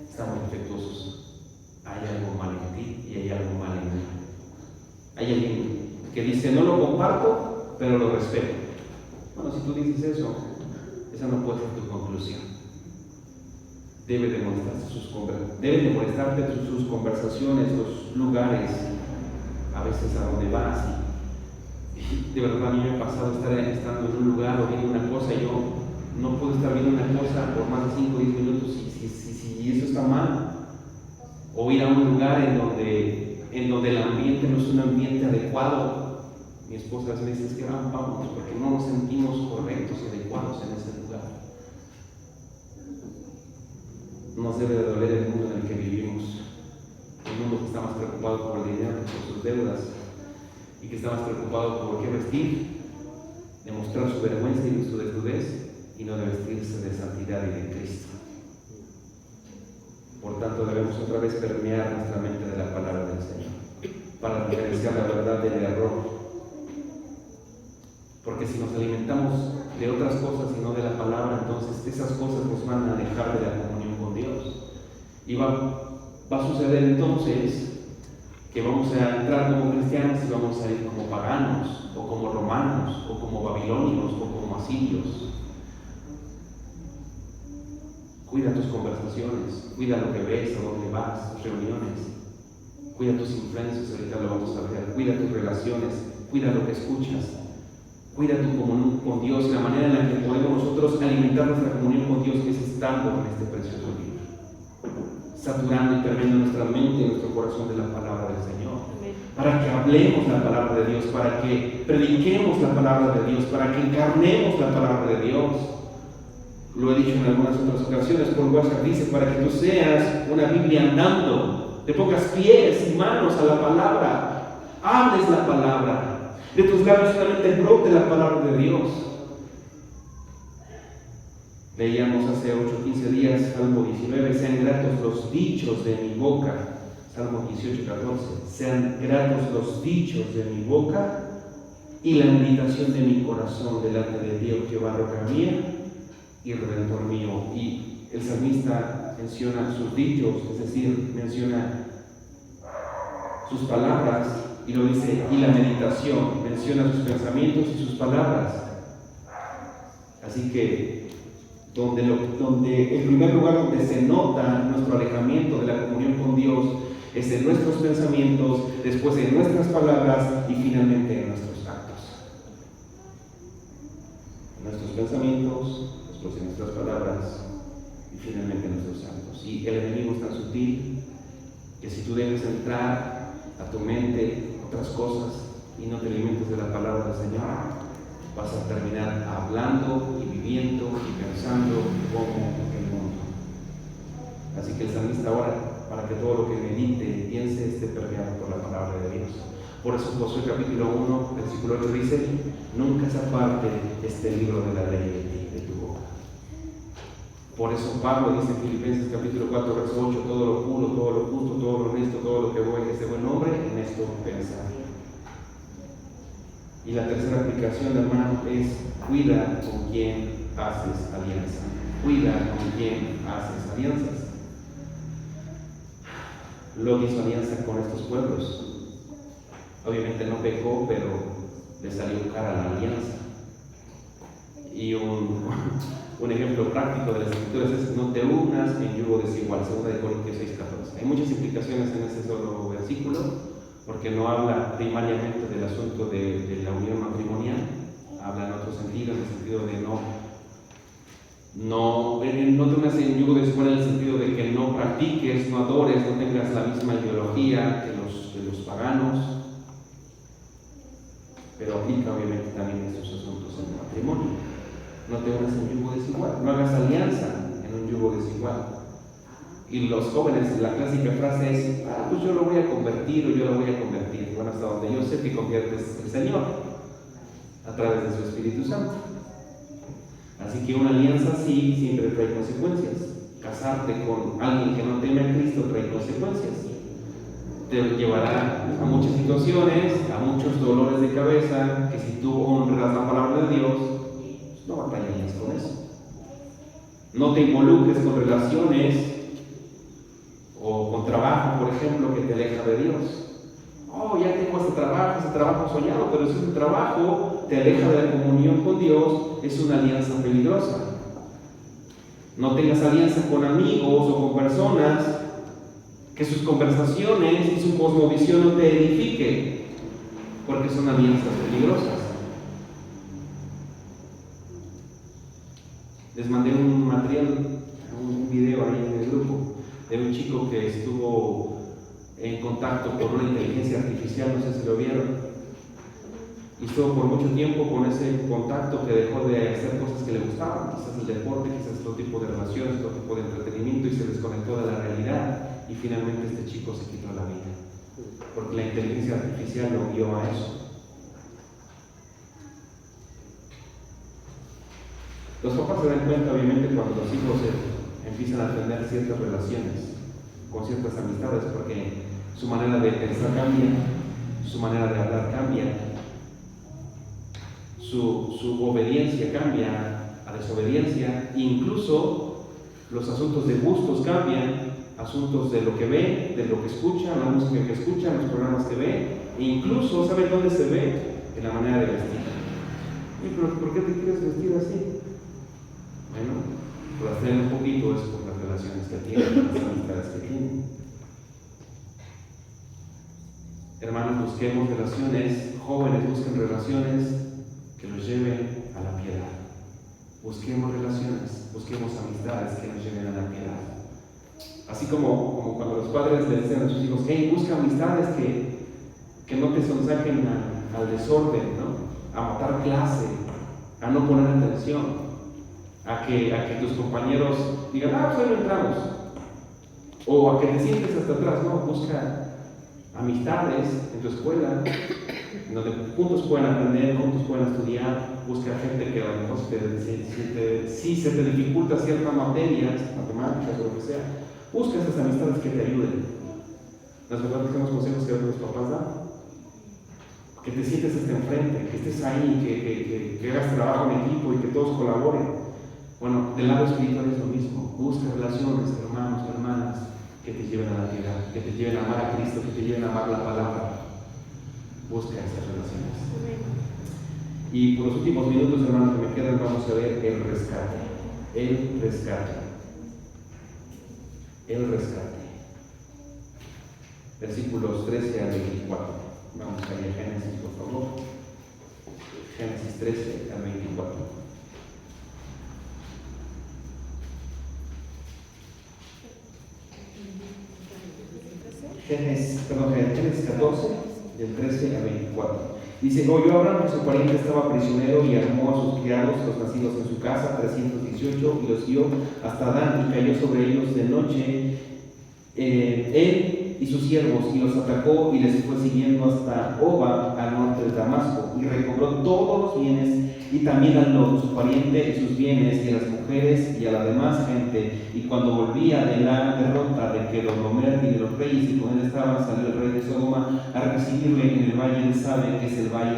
estamos defectuosos. Hay algo mal en ti y hay algo mal en mí. Hay alguien que dice, no lo comparto, pero lo respeto. Bueno, si tú dices eso, esa no puede ser tu conclusión. Deben de molestarte sus conversaciones, los lugares, a veces a donde vas. Y de verdad a mí me ha pasado estando en un lugar o viendo una cosa, y yo no puedo estar viendo una cosa por más de 5 o 10 minutos si eso está mal. O ir a un lugar en donde el ambiente no es un ambiente adecuado. Mi esposa me dice, es que vamos, porque no nos sentimos correctos y adecuados en ese lugar. Nos debe de doler el mundo en el que vivimos, el mundo que está más preocupado por el dinero que por sus deudas, y que está más preocupado por qué vestir, de mostrar su vergüenza y su desnudez, y no de vestirse de santidad y de Cristo. Por tanto, debemos otra vez permear nuestra mente de la palabra del Señor, para diferenciar la verdad del error. Porque si nos alimentamos de otras cosas y no de la palabra, entonces esas cosas nos van a alejar de la comunión con Dios. Y va a suceder entonces que vamos a entrar como cristianos y vamos a ir como paganos, o como romanos, o como babilonios, o como asirios. Cuida tus conversaciones, cuida lo que ves, a dónde vas, tus reuniones, cuida tus influencias, ahorita lo vamos a ver, cuida tus relaciones, cuida lo que escuchas, cuida tu comunión con Dios, la manera en la que podemos nosotros alimentar nuestra comunión con Dios es estando en este precioso libro, saturando y permeando nuestra mente y nuestro corazón de la palabra del Señor, para que hablemos la palabra de Dios, para que prediquemos la palabra de Dios, para que encarnemos la palabra de Dios. Lo he dicho en algunas otras ocasiones, por WhatsApp dice, para que tú seas una Biblia andando, te pongas pies y manos a la palabra, hables la palabra, de tus labios solamente brote la palabra de Dios. Leíamos hace 8 o 15 días, Salmo 19, sean gratos los dichos de mi boca, Salmo 18, 14, sean gratos los dichos de mi boca y la meditación de mi corazón delante de Dios, Jehová, roca mía y redentor mío. Y el salmista menciona sus dichos, es decir, menciona sus palabras y lo dice, y la meditación, menciona sus pensamientos y sus palabras. Así que donde el primer lugar donde se nota nuestro alejamiento de la comunión con Dios es en nuestros pensamientos, después en nuestras palabras y finalmente en nuestros actos. En nuestros pensamientos, después en nuestras palabras y finalmente en nuestros actos. Y el enemigo es tan sutil que si tú dejas entrar a tu mente otras cosas y no te alimentas de la palabra del Señor, vas a terminar hablando y viviendo y pensando como el mundo. Así que el salmista ora para que todo lo que medite y piense esté permeado por la palabra de Dios. Por eso Josué capítulo 1, versículo 8 dice, nunca se aparte este libro de la ley de tu boca. Por eso Pablo dice en Filipenses capítulo 4, verso 8, todo lo puro, todo lo justo, todo lo honesto, todo lo que es de buen nombre, en esto pensar. Y la tercera aplicación, hermano, es cuida con quién haces alianza. Cuida con quién haces alianzas. Lot hizo alianza con estos pueblos. Obviamente no pecó, pero le salió cara la alianza. Y un ejemplo práctico de las escrituras es no te unas en yugo desigual, 2 Corintios 6:14. Hay muchas implicaciones en ese solo versículo, porque no habla primariamente del asunto de la unión matrimonial, habla en otro sentido, en el sentido de no te unas en yugo desigual en el sentido de que no practiques, no adores, no tengas la misma ideología que los paganos, pero aplica obviamente también estos asuntos en el matrimonio. No te unas en yugo desigual, no hagas alianza en un yugo desigual. Y los jóvenes, la clásica frase es, pues yo lo voy a convertir o yo lo voy a convertir. Bueno, hasta donde yo sé que conviertes el Señor a través de su Espíritu Santo. Así que una alianza así siempre trae consecuencias. Casarte con alguien que no teme a Cristo trae consecuencias. Te llevará a muchas situaciones, a muchos dolores de cabeza, que si tú honras la palabra de Dios, no batallarías con eso. No te involucres con relaciones o con trabajo, por ejemplo, que te aleja de Dios. Oh, ya tengo ese trabajo soñado, pero si ese trabajo te aleja de la comunión con Dios, es una alianza peligrosa. No tengas alianza con amigos o con personas que sus conversaciones y su cosmovisión no te edifiquen, porque son alianzas peligrosas. Les mandé un material, un video ahí en el grupo de un chico que estuvo en contacto con una inteligencia artificial, no sé si lo vieron, y estuvo por mucho tiempo con ese contacto que dejó de hacer cosas que le gustaban, quizás el deporte, quizás otro tipo de relaciones, otro tipo de entretenimiento, y se desconectó de la realidad, y finalmente este chico se quitó la vida, porque la inteligencia artificial lo guió a eso. Los papás se dan cuenta, obviamente, cuando los hijos empiezan a tener ciertas relaciones con ciertas amistades, porque su manera de pensar cambia, su manera de hablar cambia, su obediencia cambia a desobediencia, incluso los asuntos de gustos cambian, asuntos de lo que ve, de lo que escucha, la música que escucha, los programas que ve, e incluso, ¿saben dónde se ve? En la manera de vestir. Pero ¿por qué te quieres vestir así? Bueno, por hacer un poquito es por las relaciones que tienen, las amistades que tienen. Hermanos, busquemos relaciones, jóvenes busquen relaciones que los lleven a la piedad. Busquemos relaciones, busquemos amistades que nos lleven a la piedad. Así como cuando los padres le dicen a sus hijos, hey, busca amistades que no te sonsaquen al desorden, ¿no? A matar clase, a no poner atención, a que tus compañeros digan, pues ahí no entramos, o a que te sientes hasta atrás, ¿no? Busca amistades en tu escuela, donde juntos puedan aprender, juntos puedan estudiar. Busca gente que a lo mejor si se te dificulta ciertas materias, matemáticas o lo que sea, busca esas amistades que te ayuden. ¿Las verdad que los consejos que los papás dan? Que te sientes hasta enfrente, que estés ahí, que hagas trabajo en equipo y que todos colaboren. Bueno, del lado espiritual es lo mismo. Busca relaciones, hermanos, hermanas, que te lleven a la piedad, que te lleven a amar a Cristo, que te lleven a amar la palabra. Busca esas relaciones. Y por los últimos minutos, hermanos, que me quedan, vamos a ver el rescate. El rescate. El rescate. Versículos 13 al 24. Vamos a ir a Génesis, por favor. Génesis 13 al 24. Génesis 14, del 13 al 24. Dice, oyó Abraham que su pariente estaba prisionero y armó a sus criados, los nacidos en su casa, 318, y los guió hasta Dan, y cayó sobre ellos de noche, él y sus siervos, y los atacó y les fue siguiendo hasta Oba, al norte de Damasco, y recobró todos los bienes, y también a Lot, su pariente, y sus bienes, y a las mujeres, y a la demás gente. Y cuando volvía de la derrota de Kedorlaomer y de los reyes que con él estaban, salió el rey de Sodoma a recibirle en el valle de Sabe, que es el valle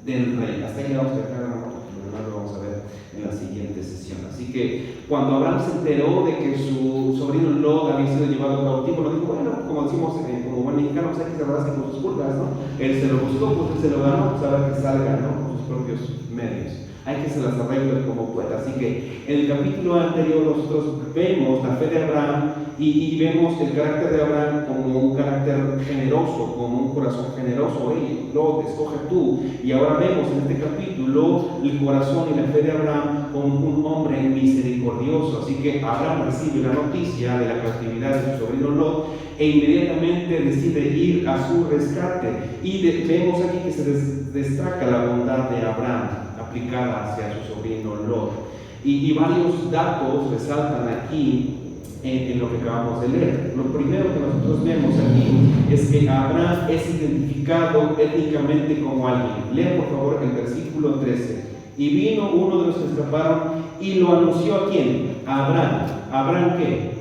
del rey. Hasta ahí vamos a dejar, lo vamos a ver en la siguiente sesión. Así que cuando Abraham se enteró de que su sobrino Lot había sido llevado cautivo, lo dijo, bueno, como decimos como buen mexicano, pues hay que cerrarse con sus pulgas, ¿no? Él se lo buscó, pues él se lo ganó, pues a ver que salga, ¿no? Con sus propios medios. Hay que se las arregle como pueda. Así que en el capítulo anterior nosotros vemos la fe de Abraham y vemos el carácter de Abraham como un carácter generoso, como un corazón generoso. Hey, Lot, escoge tú. Y ahora vemos en este capítulo el corazón y la fe de Abraham como un hombre misericordioso. Así que Abraham recibe la noticia de la cautividad de su sobrino Lot e inmediatamente decide ir a su rescate. Y vemos aquí que se destaca la bondad de Abraham aplicada hacia su sobrino Lot. Y varios datos resaltan aquí en lo que acabamos de leer. Lo primero que nosotros vemos aquí es que Abraham es identificado étnicamente como alguien. Lea por favor el versículo 13. Y vino uno de los que escaparon y lo anunció ¿a quién? A Abraham. ¿Abraham qué?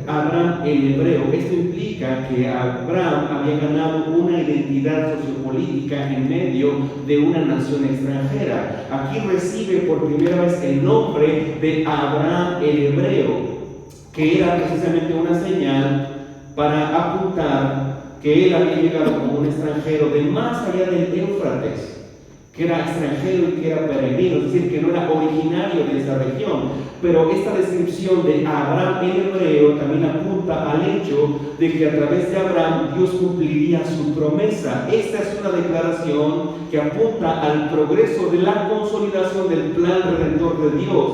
Abraham el hebreo. Esto implica que Abraham había ganado una identidad sociopolítica en medio de una nación extranjera. Aquí recibe por primera vez el nombre de Abraham el hebreo, que era precisamente una señal para apuntar que él había llegado como un extranjero de más allá del Éufrates, que era extranjero y que era peregrino, es decir, que no era originario de esa región. Pero esta descripción de Abraham el hebreo también apunta al hecho de que a través de Abraham Dios cumpliría su promesa. Esta es una declaración que apunta al progreso de la consolidación del plan redentor de Dios,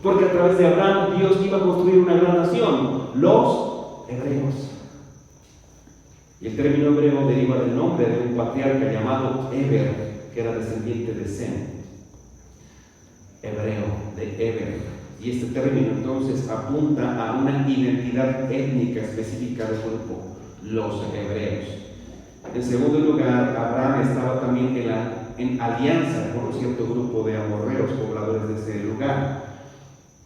porque a través de Abraham Dios iba a construir una gran nación, los hebreos. Y el término hebreo deriva del nombre de un patriarca llamado Eber, que era descendiente de Sem, hebreo, de Eber. Y este término entonces apunta a una identidad étnica específica del grupo, los hebreos. En segundo lugar, Abraham estaba también en alianza con un cierto grupo de amorreos, pobladores de ese lugar.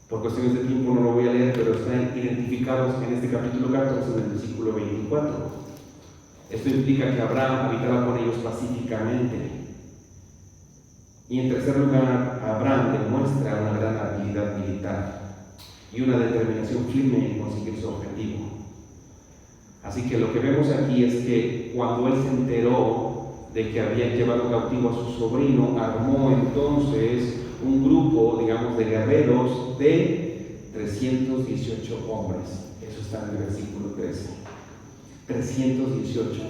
Por cuestiones de tiempo no lo voy a leer, pero están identificados en este capítulo 14, en el versículo 24. Esto implica que Abraham habitaba con ellos pacíficamente. Y en tercer lugar, Abraham demuestra una gran habilidad militar y una determinación firme en conseguir su objetivo. Así que lo que vemos aquí es que cuando él se enteró de que habían llevado cautivo a su sobrino, armó entonces un grupo, digamos, de guerreros de 318 hombres. Eso está en el versículo 13. 318.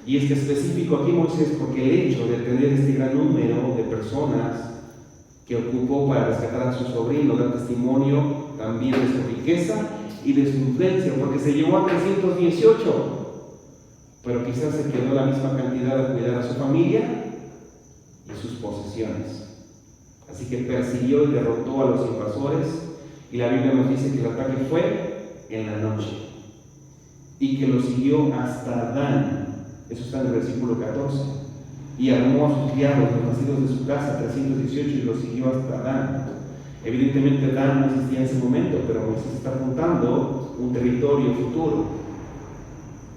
Y es que específico aquí Moisés, porque el hecho de tener este gran número de personas que ocupó para rescatar a su sobrino da testimonio también de su riqueza y de su influencia, porque se llevó a 318, pero quizás se quedó la misma cantidad de cuidar a su familia y sus posesiones. Así que persiguió y derrotó a los invasores, y la Biblia nos dice que el ataque fue en la noche y que lo siguió hasta Dan. Eso está en el versículo 14. Y armó a sus criados, los nacidos de su casa, 318, y lo siguió hasta Dan. Evidentemente Dan no existía en ese momento, pero Moisés está apuntando un territorio futuro,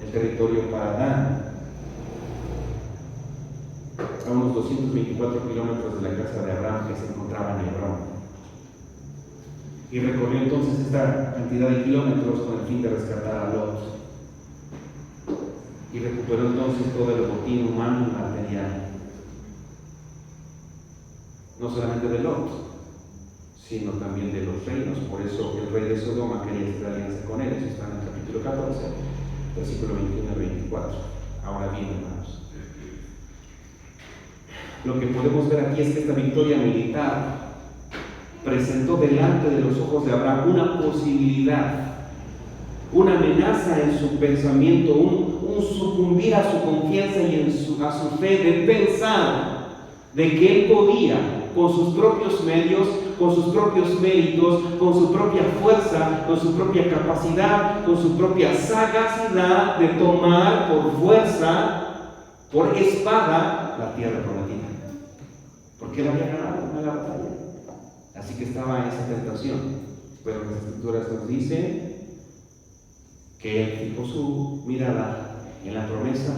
el territorio para Dan, a unos 224 kilómetros de la casa de Abraham, que se encontraba en Hebrón. Y recorrió entonces esta cantidad de kilómetros con el fin de rescatar a Lot. Y recuperó entonces todo el botín humano y material. No solamente de Lot, sino también de los reinos. Por eso el rey de Sodoma quería hacer alianza con él. Eso está en el capítulo 14, versículo 21 al 24. Ahora bien, hermanos, lo que podemos ver aquí es que esta victoria militar presentó delante de los ojos de Abraham una posibilidad, una amenaza en su pensamiento, un sucumbir a su confianza y a su fe, de pensar de que él podía, con sus propios medios, con sus propios méritos, con su propia fuerza, con su propia capacidad, con su propia sagacidad, de tomar por fuerza, por espada, la tierra prometida. Porque él había ganado una batalla. Así que estaba en esa tentación. Pero las Escrituras nos dicen que él fijó su mirada en la promesa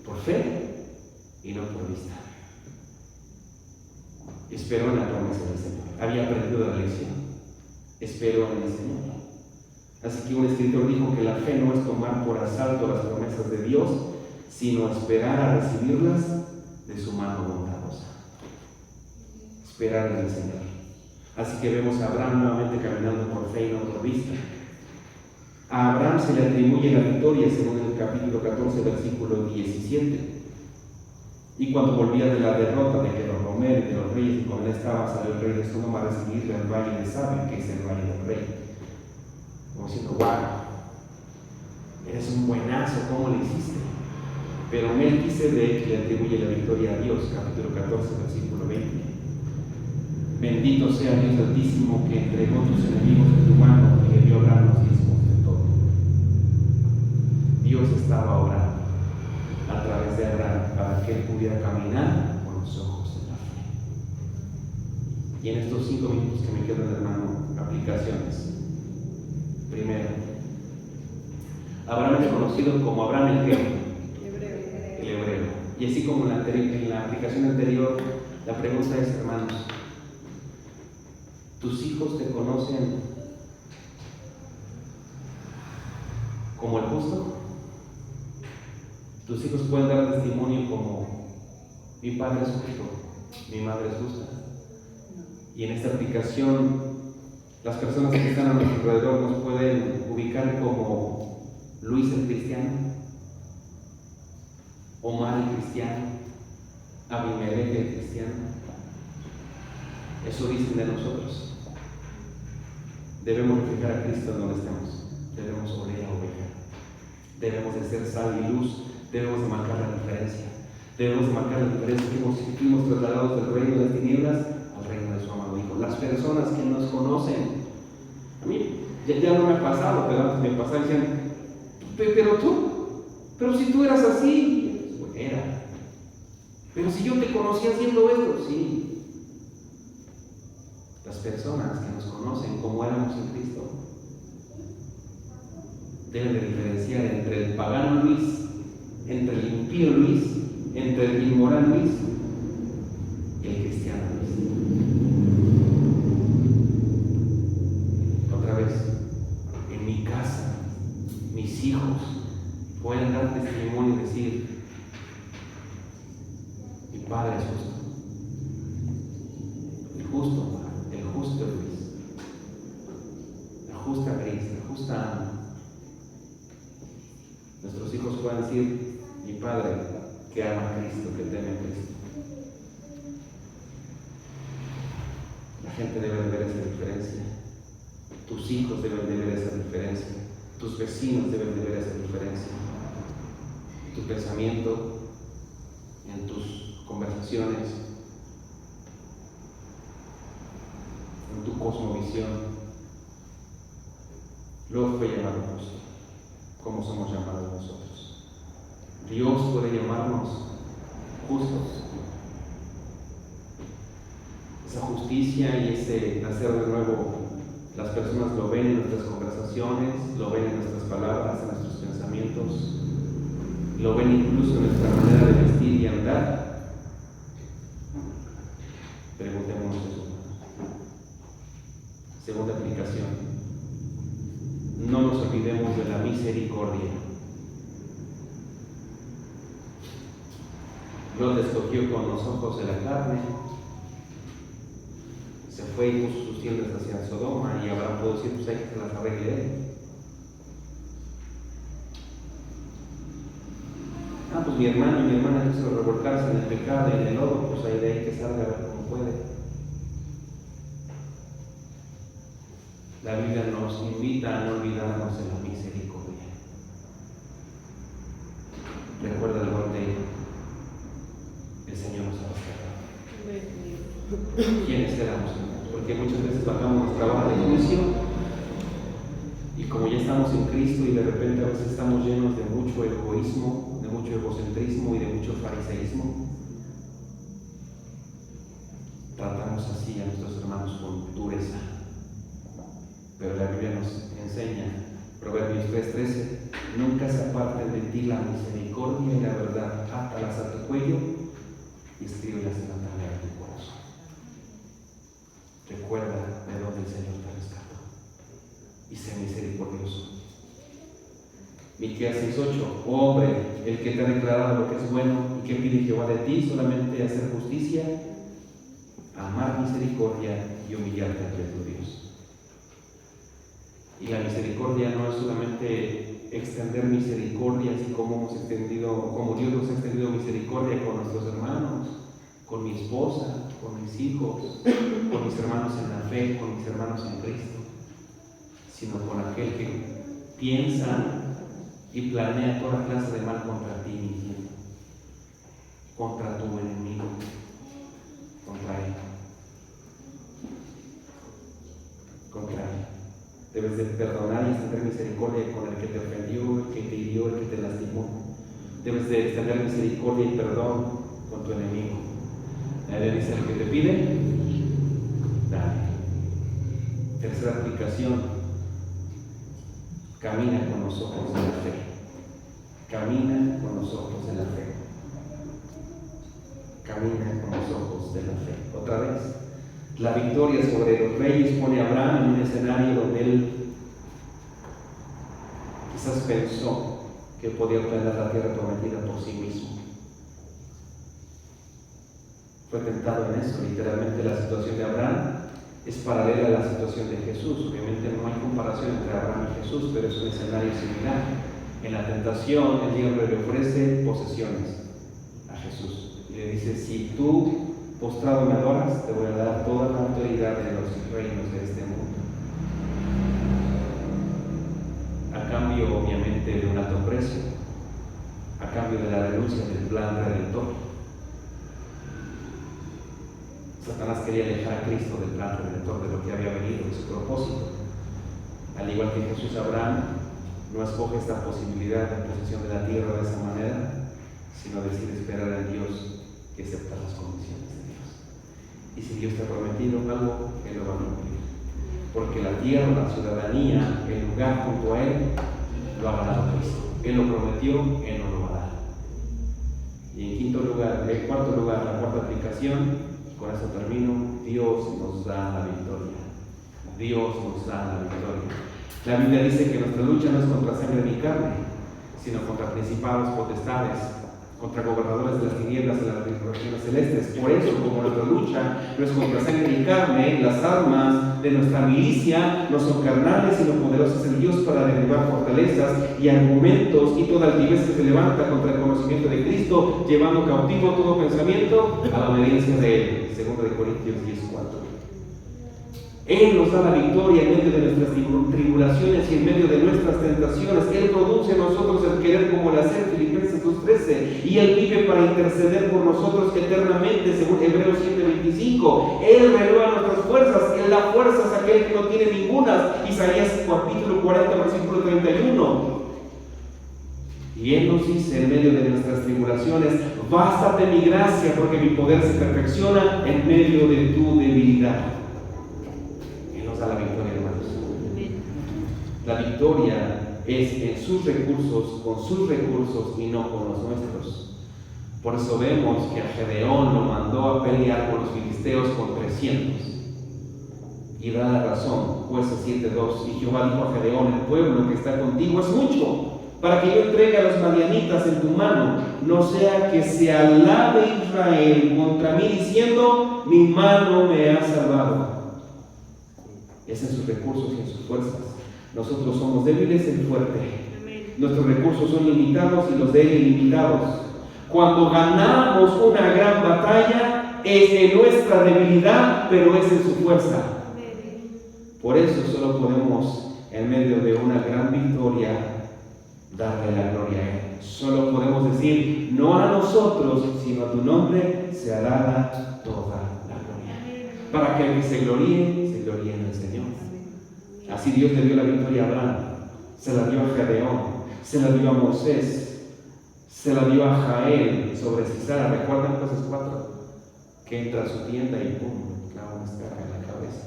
por fe y no por vista. Esperó en la promesa del Señor. Había aprendido la lección. Esperó en el Señor. Así que un escritor dijo que la fe no es tomar por asalto las promesas de Dios, sino esperar a recibirlas de su mano bondadosa. Esperar en el Señor. Así que vemos a Abraham nuevamente caminando por fe y no por vista. A Abraham se le atribuye la victoria según el capítulo 14, versículo 17. Y cuando volvía de la derrota de Kedorlaomer y de los reyes que con él estaba, salió el rey de Sodoma a recibirle al valle de Sabe, que es el valle del rey. Como diciendo, wow, eres un buenazo, ¿cómo le hiciste? Pero Melquisedec le atribuye la victoria a Dios, capítulo 14, versículo 20. Bendito sea Dios Altísimo, que entregó tus enemigos en tu mano y le dio a Abraham los diezmos de todo. Dios estaba orando a través de Abraham para que él pudiera caminar con los ojos de la fe. Y en estos 5 minutos que me quedan, hermano, aplicaciones. Primero, Abraham es conocido como Abraham el hebreo. Y así como en la aplicación anterior, la pregunta es, hermanos, ¿tus hijos te conocen como el justo? Tus hijos pueden dar testimonio como mi padre es justo, mi madre es justa. Y en esta aplicación, las personas que están a nuestro alrededor nos pueden ubicar como Luis el cristiano, Omar el cristiano, Abimelech el cristiano. Eso dicen de nosotros. Debemos reflejar a Cristo en donde estemos. Debemos oler a oveja. Debemos de ser sal y luz. Debemos de marcar la diferencia. Debemos de marcar la diferencia que fuimos trasladados del reino de las tinieblas al reino de su amado Hijo. Las personas que nos conocen, a mí ya no me ha pasado, pero antes me pasaba y decían, pero si tú eras así, pues era. Pero si yo te conocía haciendo esto, sí. Las personas que nos conocen como éramos en Cristo deben de diferenciar entre el pagano Luis, entre el impío Luis, entre el inmoral Luis, el cristiano eres. Otra vez, en mi casa, mis hijos pueden dar testimonio y decir: mi padre es justo. El justo Luis, la justa Cris, la justa Ana. Nuestros hijos pueden decir: mi padre que ama a Cristo, que teme a Cristo. La gente debe de ver esa diferencia. Tus hijos deben de ver esa diferencia. Tus vecinos deben de ver esa diferencia. Tu pensamiento, en tus conversaciones, en tu cosmovisión. Lot fue llamado justo, como somos llamados nosotros. Dios puede llamarnos justos. Esa justicia y ese nacer de nuevo, las personas lo ven en nuestras conversaciones, lo ven en nuestras palabras, en nuestros pensamientos, lo ven incluso en nuestra manera de vestir y andar. Preguntémonos eso. Segunda aplicación: no nos olvidemos de la misericordia. Lot escogió con los ojos de la carne, se fue y puso sus tiendas hacia Sodoma, y Abraham pudo decir: pues hay que se las arregle él. Pues mi hermano y mi hermana quiso revolcarse en el pecado y en el lodo, pues ahí de ahí que salga a ver cómo puede. La Biblia nos invita a no olvidarnos de la misericordia. Recuerda el gol de el Señor nos ha rescatado. ¿Quiénes éramos? Porque muchas veces bajamos nuestra vara de juicio, y como ya estamos en Cristo y de repente a veces estamos llenos de mucho egoísmo, de mucho egocentrismo y de mucho fariseísmo, tratamos así a nuestros hermanos con dureza. Pero la Biblia nos enseña, Proverbios 3:13: nunca se aparten de ti la misericordia y la verdad, átalas a tu cuello y escríbelas en la tabla de tu corazón. Recuerda de dónde el Señor te rescató y sé misericordioso. Miqueas 6:8: oh hombre, el que te ha declarado lo que es bueno y que pide Jehová de ti, solamente hacer justicia, amar misericordia y humillarte ante tu Dios. Y la misericordia no es solamente extender misericordia, así como hemos extendido, como Dios nos ha extendido misericordia con nuestros hermanos, con mi esposa, con mis hijos, con mis hermanos en la fe, con mis hermanos en Cristo, sino con aquel que piensa y planea toda clase de mal contra ti, mintiendo, contra tu enemigo, contra él. Contra él. Debes de perdonar y extender misericordia con el que te ofendió, el que te hirió, el que te lastimó. Debes de extender misericordia y perdón con tu enemigo. Le dice: el que te pide, dale. Tercera aplicación: camina con los ojos de la fe. Camina con los ojos de la fe. Camina con los ojos de la fe. Otra vez, la victoria sobre los reyes pone a Abraham en un escenario donde él quizás pensó que podía obtener la tierra prometida por sí mismo. Fue tentado en eso. Literalmente la situación de Abraham es paralela a la situación de Jesús. Obviamente no hay comparación entre Abraham y Jesús, pero es un escenario similar. En la tentación, el diablo le ofrece posesiones a Jesús y le dice: si tú postrado me adoras, te voy a dar toda la autoridad de los reinos de este mundo. A cambio, obviamente, de un alto precio, a cambio de la renuncia del plan redentor. Satanás quería alejar a Cristo del plan redentor, de lo que había venido, de su propósito. Al igual que Jesús, Abraham no escoge esta posibilidad de posesión de la tierra de esa manera, sino decide esperar en Dios y aceptar las condiciones de Dios. Y si Dios te ha prometido algo, Él lo va a cumplir. Porque la tierra, la ciudadanía, el lugar junto a Él, lo ha ganado Cristo. Él lo prometió, Él no lo va a dar. Y en cuarto lugar, la cuarta aplicación: con eso termino, Dios nos da la victoria. Dios nos da la victoria. La Biblia dice que nuestra lucha no es contra sangre ni carne, sino contra principados, potestades, contra gobernadores de las tinieblas de las regiones celestes. Por eso, como nuestra lucha no es contra sangre ni carne, las armas de nuestra milicia no son carnales, sino poderosas en Dios para derribar fortalezas y argumentos y toda altivez que se levanta contra el conocimiento de Cristo, llevando cautivo todo pensamiento a la obediencia de Él. 2 Corintios 10:4. Él nos da la victoria en medio de nuestras tribulaciones y en medio de nuestras tentaciones. Él produce en nosotros el querer como el hacer, Filipenses 2:13. Y Él vive para interceder por nosotros eternamente, según Hebreos 7:25. Él renueva nuestras fuerzas. La fuerza es aquel que no tiene ninguna. Isaías capítulo 40, versículo 31. Y Él nos dice en medio de nuestras tribulaciones: bástate mi gracia, porque mi poder se perfecciona en medio de tu debilidad. La victoria, hermanos. La victoria es en sus recursos, con sus recursos y no con los nuestros. Por eso vemos que a Gedeón lo mandó a pelear con los filisteos con 300. Y da la razón, Jueces 7:2. Y Jehová dijo a Gedeón: el pueblo que está contigo es mucho, para que yo entregue a los madianitas en tu mano, no sea que se alabe Israel contra mí diciendo: mi mano me ha salvado. Es en sus recursos y en sus fuerzas. Nosotros somos débiles, Él fuerte. Nuestros recursos son limitados y los de Él ilimitados. Cuando ganamos una gran batalla, es en nuestra debilidad, pero es en su fuerza. Por eso solo podemos, en medio de una gran victoria, darle la gloria a Él. Solo podemos decir: no a nosotros, sino a tu nombre sea dada toda la gloria. Para que el que se gloríe en el Señor. Así Dios le dio la victoria a Abraham, se la dio a Gedeón, se la dio a Moisés, se la dio a Jael sobre Sisara. ¿Recuerdan Jueces 4? Que entra a su tienda y pum, clava una estaca en la cabeza.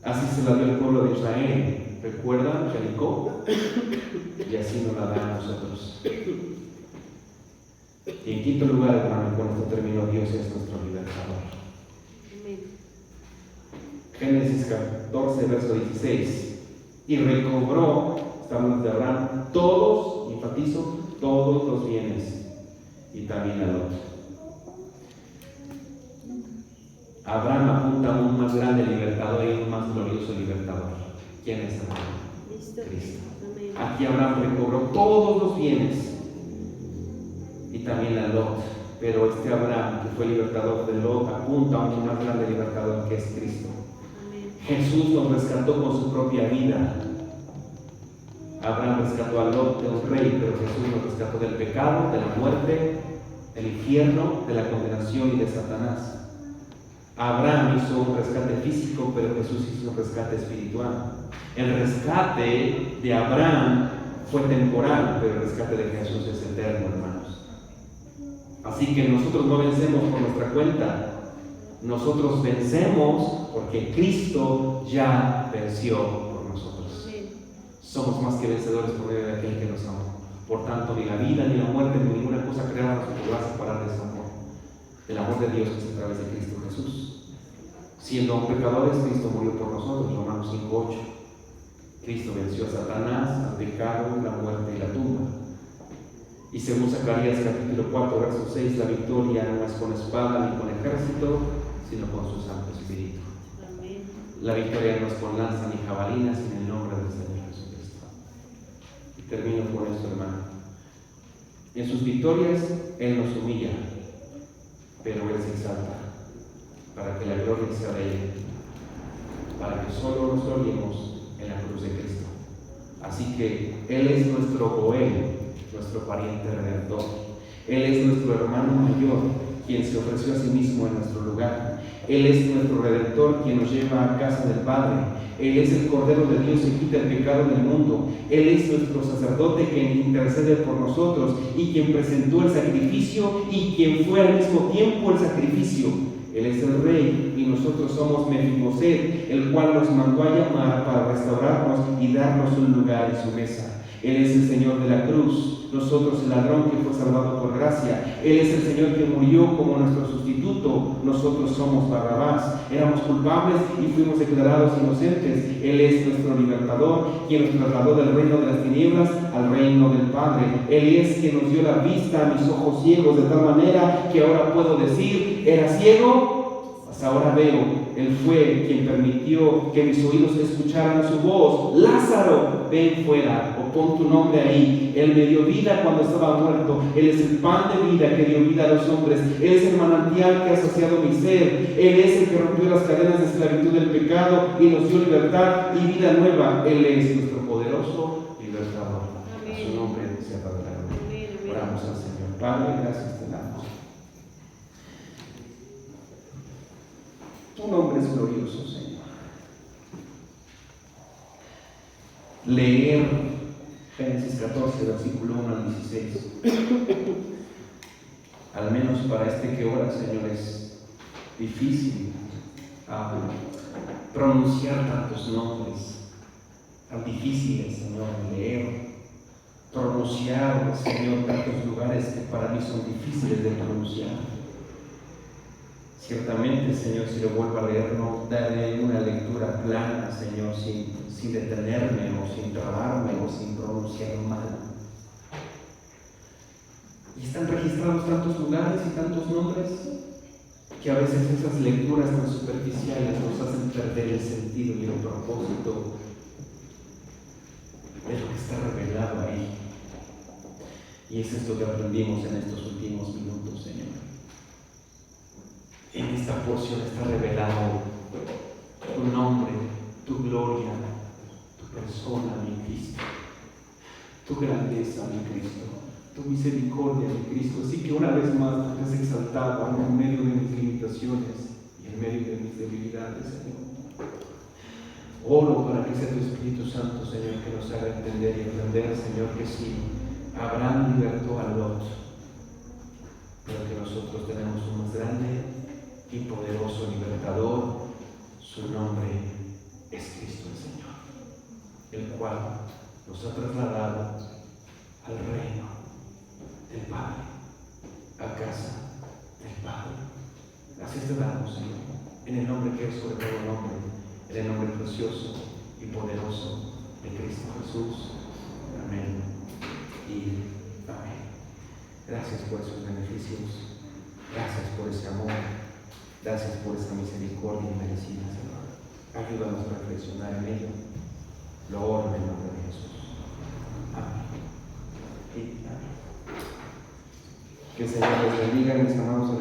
Así se la dio al pueblo de Israel. ¿Recuerdan Jericó? Y así nos la da a nosotros. Y en quinto lugar, hermano, con esto terminó, Dios es nuestro libertador. Génesis 14, verso 16. Y recobró, estamos de Abraham, todos, enfatizo, todos los bienes, y también a Lot. Abraham apunta a un más grande libertador y un más glorioso libertador. ¿Quién es Abraham? Cristo. Aquí Abraham recobró todos los bienes y también a Lot. Pero este Abraham, que fue libertador de Lot, apunta a un más grande libertador, que es Cristo. Jesús nos rescató con su propia vida. Abraham rescató a Lot de un rey, pero Jesús nos rescató del pecado, de la muerte, del infierno, de la condenación y de Satanás. Abraham hizo un rescate físico, pero Jesús hizo un rescate espiritual. El rescate de Abraham fue temporal, pero el rescate de Jesús es eterno, hermanos. Así que nosotros no vencemos por nuestra cuenta. Nosotros vencemos porque Cristo ya venció por nosotros. Somos más que vencedores por medio de aquel que nos amó. Por tanto, ni la vida, ni la muerte, ni ninguna cosa creada nos podrá separar de ese amor, del amor de Dios que es a través de Cristo Jesús. Siendo aún pecadores, Cristo murió por nosotros. Romanos 5:8. Cristo venció a Satanás, al pecado, la muerte y la tumba. Y según Zacarías capítulo 4, verso 6, la victoria no es con espada ni con ejército, sino con su Santo Espíritu. Amén. La victoria no es con lanza ni jabalina, sino en el nombre del Señor Jesucristo. Y termino con esto, hermano. En sus victorias, Él nos humilla, pero Él se exalta, para que la gloria sea de Él, para que solo nos gloriemos en la cruz de Cristo. Así que Él es nuestro Goel, nuestro pariente redentor. Él es nuestro hermano mayor, quien se ofreció a sí mismo en nuestro lugar. Él es nuestro Redentor, quien nos lleva a casa del Padre. Él es el Cordero de Dios que quita el pecado del mundo. Él es nuestro sacerdote, quien intercede por nosotros y quien presentó el sacrificio y quien fue al mismo tiempo el sacrificio. Él es el Rey y nosotros somos Mefiboset, el cual nos mandó a llamar para restaurarnos y darnos un lugar en su mesa. Él es el Señor de la cruz. nosotros el ladrón que fue salvado por gracia. Él es el Señor que murió como nuestro sustituto, nosotros somos Barrabás. Éramos culpables y fuimos declarados inocentes. Él es nuestro libertador, quien nos trasladó del reino de las tinieblas al reino del Padre. Él es quien nos dio la vista a mis ojos ciegos, de tal manera que ahora puedo decir, era ciego, mas ahora veo. Él fue quien permitió que mis oídos escucharan su voz. Lázaro, ven fuera, o pon tu nombre ahí. Él me dio vida cuando estaba muerto. Él es el pan de vida que dio vida a los hombres. Él es el manantial que ha saciado mi sed. Él es el que rompió las cadenas de esclavitud del pecado y nos dio libertad y vida nueva. Él es nuestro poderoso libertador. Amén. A su nombre sea para la gloria. Oramos al Señor. Padre, gracias te damos. Tu nombre es glorioso, Señor. Leer Génesis 14, versículo 1 al 16. Al menos para este que ora, Señor, es difícil pronunciar tantos nombres, tan difíciles, Señor, leer, pronunciar, Señor, tantos lugares que para mí son difíciles de pronunciar. Ciertamente, Señor, si lo vuelvo a leer, no daré una lectura plana, Señor, sin detenerme o sin trabarme o sin pronunciar mal. Y están registrados tantos lugares y tantos nombres que a veces esas lecturas tan superficiales nos hacen perder el sentido y el propósito de lo que está revelado ahí. Y eso es lo que aprendimos en estos últimos minutos, Señor. En esta porción está revelado tu nombre, tu gloria, tu persona, mi Cristo, tu grandeza, mi Cristo, tu misericordia, mi Cristo. Así que una vez más te has exaltado en medio de mis limitaciones y en medio de mis debilidades, Señor. Oro para que sea tu Espíritu Santo, Señor, que nos haga entender y aprender, Señor, que sí, Abraham libertó a Lot, pero que nosotros tenemos un más grande y poderoso libertador. Su nombre es Cristo el Señor, el cual nos ha trasladado al reino del Padre, a casa del Padre. Gracias te damos, Señor, en el nombre que es sobre todo nombre, en el nombre precioso y poderoso de Cristo Jesús. Amén y amén. Gracias por esos beneficios, gracias por ese amor, gracias por esa misericordia inmerecida, Señor. Ayúdanos a reflexionar en ello. Lo oro en el nombre de Jesús. Amén. Y amén. Que el Señor les bendiga, mis amados.